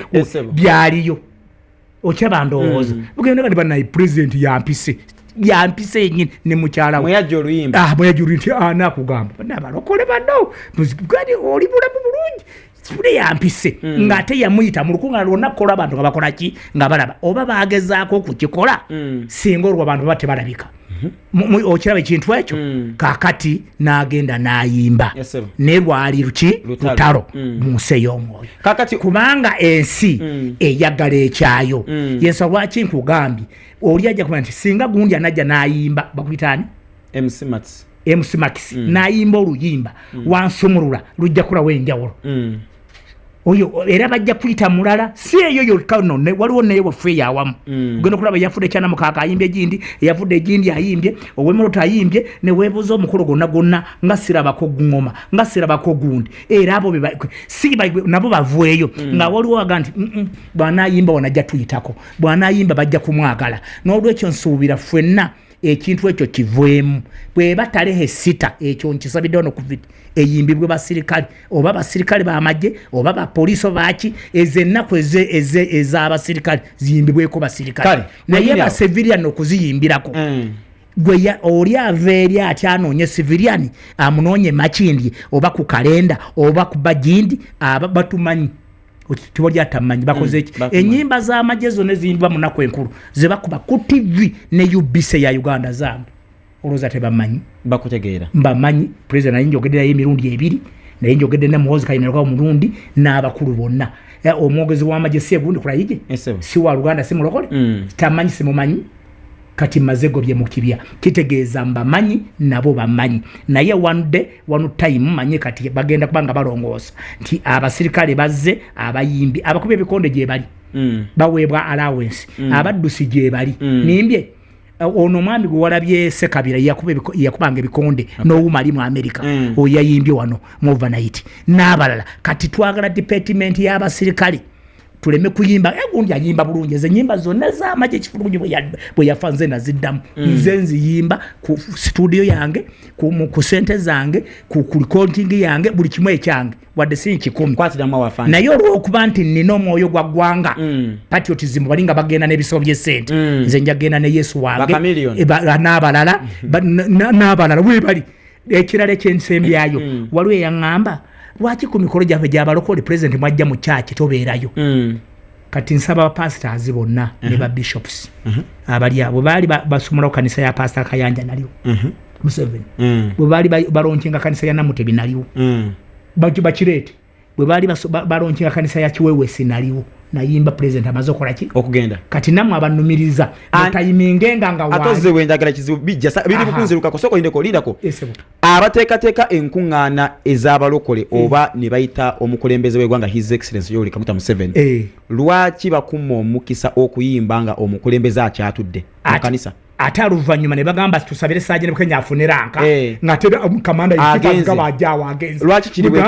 byaliyo okyaba ndowooza bugembe nga banayi president yampise yenyini ne mukyala mweyajja oluyimba mweyajja nti nakugamba nabalokole bano gani oli bulamu bulungi sifune yampise ng'ate yamuyita mu lukunga lwonna kukola abantu nga bakola ki nga balaba oba bagezaako okukikola singa olwo abantu baba tebalabika okiraba ekintu ekyo kakati n'agenda n'ayimba ne lwali lutalo mu nsi ey'omwoyo kubanga ensi eyagala ekyayo yensa lwaki nkugambye oli ajja kuba nti singa gundi anajja n'ayimba bakuyitaani MC Max n'ayimba oluyimba wansumulula lujja kulawo enjawulo oyo era bajja kuyita mulala si eyo yokka nno waliwo naye waffe yawamu ogenda okulaba yafudde ekyana mukaka ayimbye egindi yafudde egindi ayimbye owemolota ayimbye ne weebuuza omukolo gonna nga sirabako ngoma nga sirabako gundi era abo nabo bavueyo nga waliwo aga nti bw'anaayimba wanajja tuyitako bw'anaayimba bajja kumwagala n'olwekyo nsuubira ffenna ekintu ekyo kivuemu bweba talehe sita ekyo nkisabidde ono covid eyimbibwe basirikale oba basirikale bamagye oba bapoliisi baki ezennaku ez'abasirikale ziyimbibweko basirikale naye basivilian okuziyimbirako gwe oli ava eri ati anoonye civilian amunoonye makindi oba ku kalenda oba ku bagindi aba batumanyi tibali atamanyi bakoze eki enyimba z'amagye zonna eziyimbibwa mu nnaku enkulu ze bakuba ku TV ne UBC ya Uganda zambi olowooza tebamanyi bakutegeera mbamanyi president naye njogedde naye emirundi ebiri naye njogedde ne Muhoozi Kayinalwa omulundi n'abakulu bonna omwogezi w'amagye si egundi kulayige si wa Luganda si mulokole tamanyi simumanyi kati mazego bye mukibya kitegeeza mbamanyi nabo bamanyi naye one time manye kati bagenda kubanga balongoosa nti abasirikale bazze abayimbi abakuba ebikonde gye bali baweebwa allowance abaddusi gye bali nimbye ono mwami gwe walabye Sekabira yakubanga ebikonde n'owumali mu America oyayimbye wano mu overnight n'abalala kati twagala department y'abasirikale tuleme kuyimba gundi ayimba bulungi ezo nyimba zonna z'amagye ekifulungi bwe yafa nze naziddamu nze nziyimba ku studio yange ku sente zange ku recording yange buli kimu ekyange wadde si 10 naye olw'okuba nti nina omwoyo gwa ggwanga patriotism balinga bagenda n'ebisobo by'essente nze njagenda ne Yesu wange n'abalala n'abalala webali ekirala ekyensembyayo waliwo eyaŋŋamba lwaki ku mikolo gyaffe gy'abalokole president mwajja mu kyaki tobeerayo kati nsaba abapasitors bonna ne ba bishops abali abo baali basumulawo kanisa ya pastor Kayanja naliwo Museveni bwe baali balonkinga kanisa ya Namutebi naliwo bakireete bwe baali balonkinga kanisa ya Kiwewesi naliwo nayimba president amaze okolaki okugenda kati namwe abanumiriza atayimingenga nga wa atoze wenjagala kizibu bijja biri bukunziruka ko soko indeko lindako abateekateeka enkuŋŋaana ez'abalokole oba ne bayita omukulembeze w'eggwanga His Excellency Yoweri Kaguta Museveni lwaki bakuma omukisa okuyimba nga omukulembeze akyatudde mu kanisa ate oluvannyuma ne bagamba tusabire Ssajja Kenya afune ranka ng'ate kamanda yekitaga bajjaawo agenze lwaki kiri bwe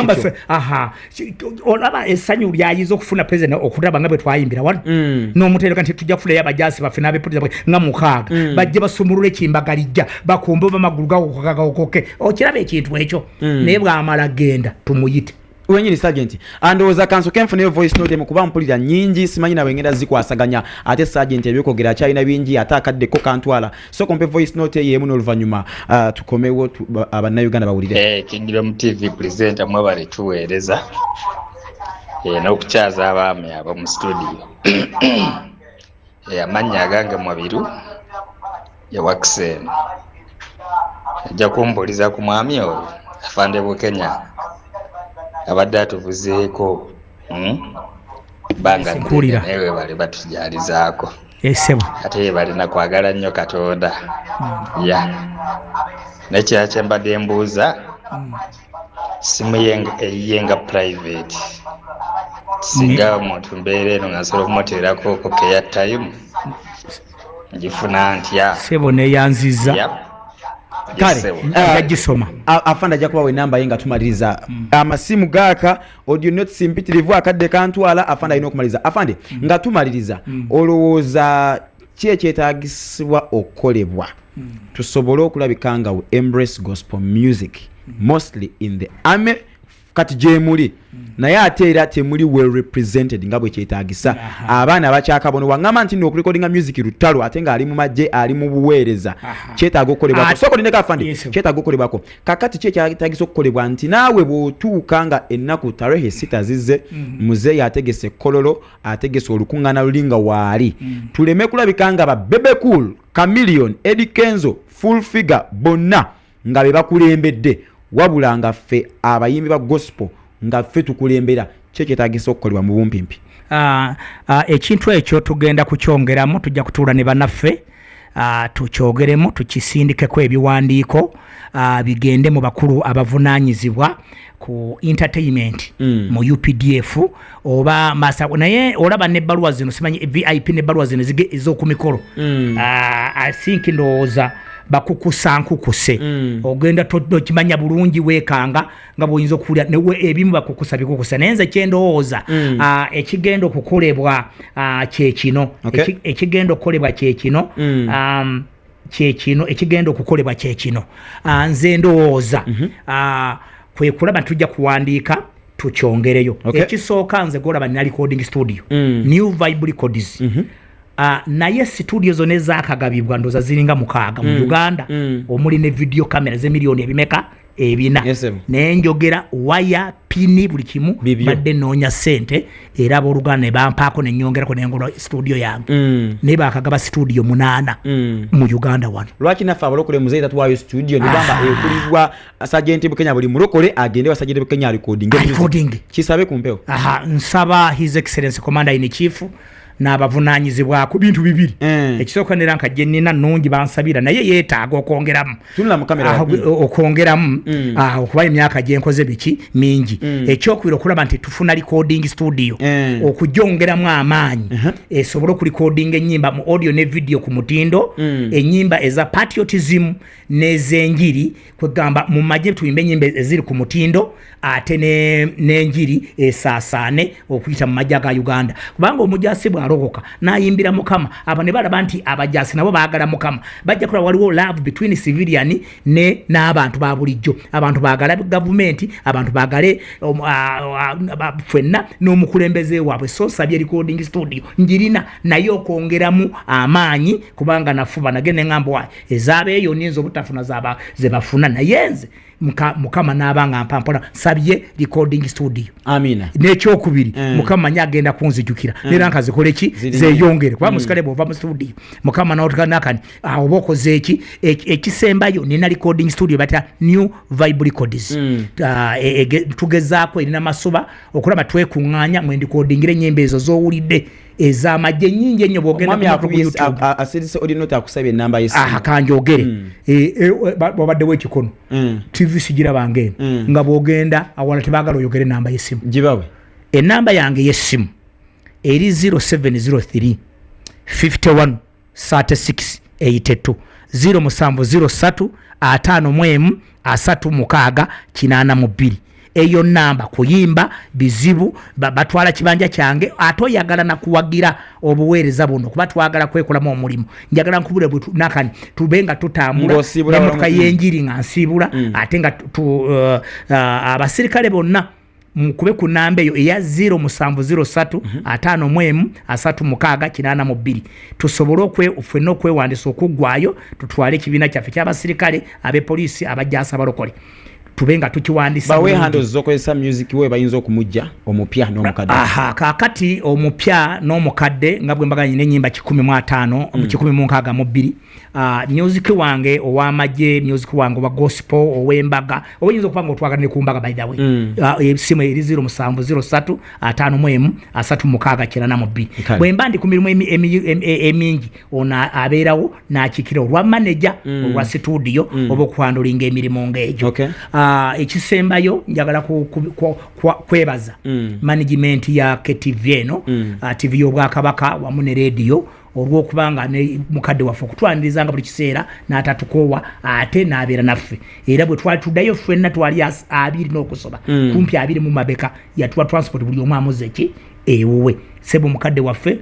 kityo olaba essanyu lyayiza okufuna president okulaba nga bwe twayimbira wano n'omuteereka nti tujja kufulayo abajaasi baffe n'abepoliisi nga 6 bajje basumulula ekimbagalija bakumbe bamagulu gawokoke okiraba ekintu ekyo naye bw'amala genda tumuyite wenyini sergeant andowooza kanso kenfunayo voice note mukuba mpulira nyingi simanyi nawe ngenda zikwasaganya ate sergeant ebyokogera kyalina bingi ate akaddeko kantwala so kompe voice note yemu n'oluvannyuma tukomewo abannayuganda bawulire kijjira mu TV presenter mwebale tuweereza n'okukyaza abaami ab'omu studio amannya agange Mwabiru Wakiseni ajja kumbuliza ku mwami oyo afande Bukenya abadde atuvuzeeko banga newe bali batujalizaako esebo ate balina kwagala nnyo Katonda nekyakye mbadde mbuuza simu yenga private singa omuntu mbeera eno nga nsobola okumuteerako keya time ngifuna ntya sebo neyanziza kale yagisoma afanda ajja kubawa enamba ye nga tumaliriza amasimu gaaka audio notes mpitirivu akadde kantwala afanda alina okumaliriza afande nga tumaliriza olowooza ki ekyetaagisibwa okukolebwa tusobole okulabika nga we embrace gospel music mostly in the army kati gyemuli naye ate era temuli well represented nga bwe kyetaagisa abaana bakyakabono waŋŋamba nti n'okurekodinga music lutalo ate nga ali mu magye ali mu buweereza kyetaaga okukolebwako soko lineka afande kyetaaga okukolebwako kakati ki ekyetaagisa okukolebwa nti naawe bw'otuuka nga ennaku tarehe 6 zizze muzeeyi ategese kololo ategese olukuŋŋaana luli nga waali tuleme kulabika nga ba Bebe Cool Chameleon Eddie Kenzo Full Figure bonna nga be bakulembedde wabula nga ffe abayimbi ba gospel nga ffe tukulembera kyekyeetaagisa okukolebwa mu bumpimpi ekintu ekyo tugenda kukyongeramu tujja kutuula ne bannaffe tukyogeremu tukisindikeko ebiwandiiko bigende mu bakulu abavunaanyizibwa ku entertainment mu UPDF oba masa naye olaba n'ebbaluwa zino simanyi VIP n'ebbaluwa zino ez'okumikolo I think ndowooza bakukusa nkukuse ogenda tokimanya bulungi weekanga nga bw'oyinza okuwulira ebimu bakukusa bikukusa naye nze kyendowooza ekigenda okukolebwa kyekino ekigenda okukolebwa kyekino ekigenda okukolebwa kyekino nze ndowooza kwe kulaba tujja kuwandiika tukyongereyo ekisooka nze golaba nina recording studio New Vibe Records naye studio zone ezakagabibwa ndoza ziringa mukaaga mu Uganda omuli ne video camera ze milioni ebimeka ebina nenjogera waya pini buli kimu badde noonya sente era abooluganda ne bampaako ne nnyongerako nengola studio yange ne baakagaba studio 8 mu Uganda wano lwaki naffe abalokole muzeeyi tatuwaayo studio nibamba ekulirwa Sergeant Bukenya buli mulokole agende wa Sergeant Bukenya recording kisabe ku mpewo nsaba His Excellency Commander in Chief n'abavunaanyizibwa ku bintu bibiri ekisooka nera nkajje nnina nnungi bansabira naye yeetaaga okwongeramu okwongeramu okuba emyaka gye nkoze biki mingi ekyokubiri okulaba nti tufuna recording studio okugyongeramu amaanyi esobole okurecordinga ennyimba mu audio ne video ku mutindo ennyimba eza patriotism n'ez'enjiri kwegamba mu magye tuyimba ennyimba eziri ku mutindo ate n'enjiri esaasaane okuyita mu magye ga Uganda kubanga omujasi bw'alokoka n'ayimbira Mukama abo ne balaba nti abajasi nabo baagala Mukama bajja kulaba waliwo love between civilian n'abantu ba bulijjo abantu baagala gavumenti abantu baagale ffenna n'omukulembeze waabwe so nsabye recording studio njirina naye okwongeramu amaanyi kubanga nafuba nagende ng'ambo wayi ezaabeeyo ninza obutafuna ze bafuna naye nze Mukama n'abanga mpampola sabye recording studio amina n'ekyokubiri Mukama nyagenda kunzijukira nera nkazikole ki zeyongere kuba musikale bova mu studio Mukama n'otukanakani oba okoze ekisembayo nina recording studio bata New Vibe Records tugezaako erina masoba okulaba twekuŋŋaanya mwe ndikodingire ennyimba ezo z'owulidde ez'amagye nnyingi ennyo bw'ogenda asirise olinote akusabye enamba y'essimu kanjogere wabaddewo ekikono TV sigirabanga eno nga bw'ogenda awala tebaagala oyogere enamba y'essimu gibawe enamba yange y'essimu eri 0703 51 36 82 0703 51 36 82 eyo namba kuyimba bizibu batwala kibanja kyange ate oyagala nakuwagira obuweereza buno kuba twagala kwekolamu omulimu njagala nkubule bwe nakani tubenga tutambula n'emmotoka y'enjiri nga nsiibula ate nga abasirikale bonna mukube ku namba eyo eya 0703 55 tusobole ffenna okwewandisa okuggwayo tutwale ekibiina kyaffe ky'abasirikale abepoliisi abajjaasa abalokole tube nga tukiwandisa bawe handles zokozesa music we bayinza okumujja omupya n'omukadde kakati omupya n'omukadde nga bwe mbaganye n'ennyimba 15 16 music wange ow'amagye music wange owa gospel ow'embaga oyinza okuba nga otwagala ne ku mbaga by the way esimu eri 0703 55 bwe mba ndi ku mirimu emingi ono abeerawo n'akikira olwa manager olwa studio oba okuhandulinga emirimu ng'egyo ekisembayo njagala kwebaza management ya KTV eno TV y'Obwakabaka wamu ne radio olw'okubanga ne mukadde waffe okutwaniriza buli kiseera n'atatukowa ate n'abeera naffe era bwe twali tuddayo ffenna twali 2 n'okusoba kumpi 2 mu mabeka yatuwa transport buli omu amuze ki ewuwe sebo mukadde waffe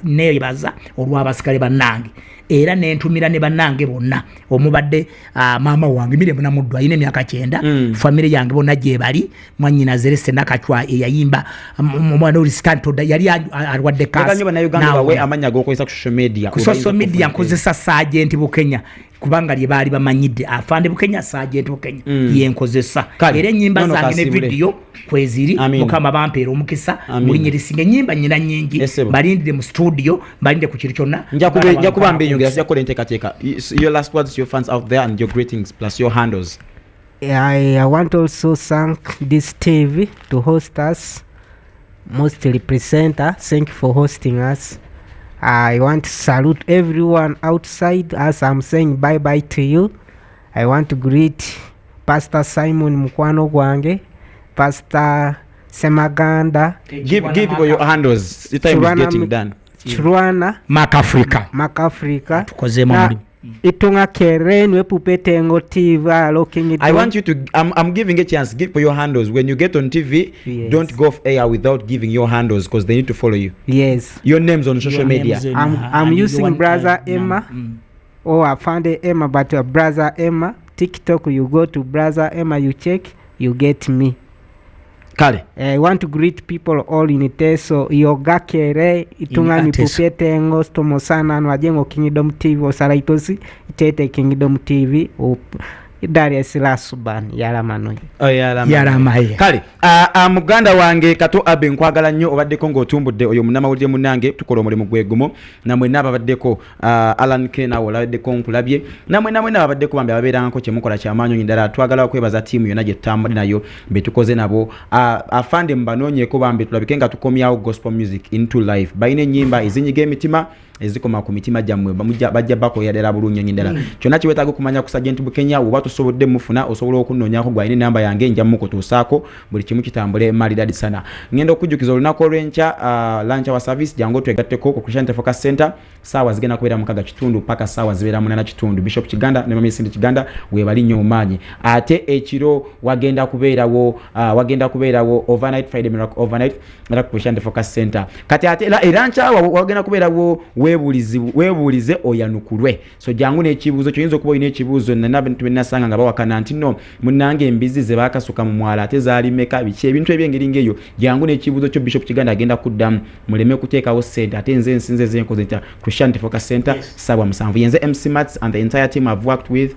neebaza olw'abasikale bannange era nentumira ne bannange bonna omubadde maama wange Miremu Namuddwa ayina emyaka 9 family yange bonna gye bali mwannyina Zeleste Nakachwa eyayimba omwana oli Stanton yali alwadde kansa nawe amanya g'okozesa ku social media nkozesa Sergeant Bukenya kubanga lye baali bamanyidde afande Bukenya Sergeant Bukenya yenkozesa era ennyimba zange ne video kweziri mukama bampeera omukisa mulinyirisinga ennyimba nyina nyingi balindire mu studio balinde ku kiri kyonna nja kubamba enyongera sija kola enteekateeka your last words to your fans out there and your greetings plus your handles. I want also thank this TV to host us, mostly presenter. Thank you for hosting us. I want to salute everyone outside as I'm saying bye-bye to you. I want to greet Pastor Simon Mukwano Gwange, Pastor Semaganda. Give people your handles. The time is getting done. Churwana Makafrika tukozemo muri itunga Keren wepupetengo TV looking it. I want you to I'm giving a chance, give your handles when you get on TV. Yes. Don't go off air without giving your handles because they need to follow you. Yes, your names on social media. I'm using Brother Emma or I found Emma, but Brother Emma TikTok, you go to Brother Emma, you check, you get me. Kale. I want to greet people all in Teso yogakere itunga nipupete ngosto mosana nwajengo Kingdom TV osalaitosi itete Kingdom TV Dar es Salaam yalamano yalamaye kale muganda wange Kato Abe nkwagala nnyo obaddeko ng'otumbudde oyo munnamawulire munnange tukola omulimu gwegumo namwe nababaddeko Alan Kena olabaddeko nkulabye namwe nababaddeko bambe ababeerangako kyemukola kyamaanyi ddala twagala okwebaza ttiimu yonna gye tutambule nayo betukoze nabo afande mbanoonyeeko bambe tulabike nga tukomyawo gospel music into life balina ennyimba ezinyiga emitima ezikoma ku mitima gyammwe bajja bakoyerera bulungi nnyo kyonna kiwetaaga okumanya ku Sergeant Bukenya oba tusobodde mufuna osobola okunnoonyaako gwalina namba yange nja mukutuusaako buli kimu kitambule malidadi sana ngenda okujjukiza olunaku olw'enkya lunch hour service jangu twegatteko ku Christian Focus Center saawa zigenda kubeera mukaga kitundu paka saawa zibeera 8 kitundu Bishop Kiganda ne Mami Cindy Kiganda webali nnyo omaanyi ate ekiro wagenda kubeerawo overnight Friday miracle overnight ku Christian Focus Center kati ate era nkyawa wagenda kubeerawo webuulize oyanukulwe so jangu n'ekibuuzo kyoyinza okuba olina ekibuuzo nanabintu benasanga nga bawakana nti no munnange embizi ze baakasuka mu mwala ate zaali meka biki ebintu ebyengeri ng'eyo jangu n'ekibuuzo kyo Bishop Kiganda agenda kuddamu muleme kuteekawo ssente ate nze nkoze nti Christian Focus Center sabwa musanvu yenze MC Mats and the entire team I've worked with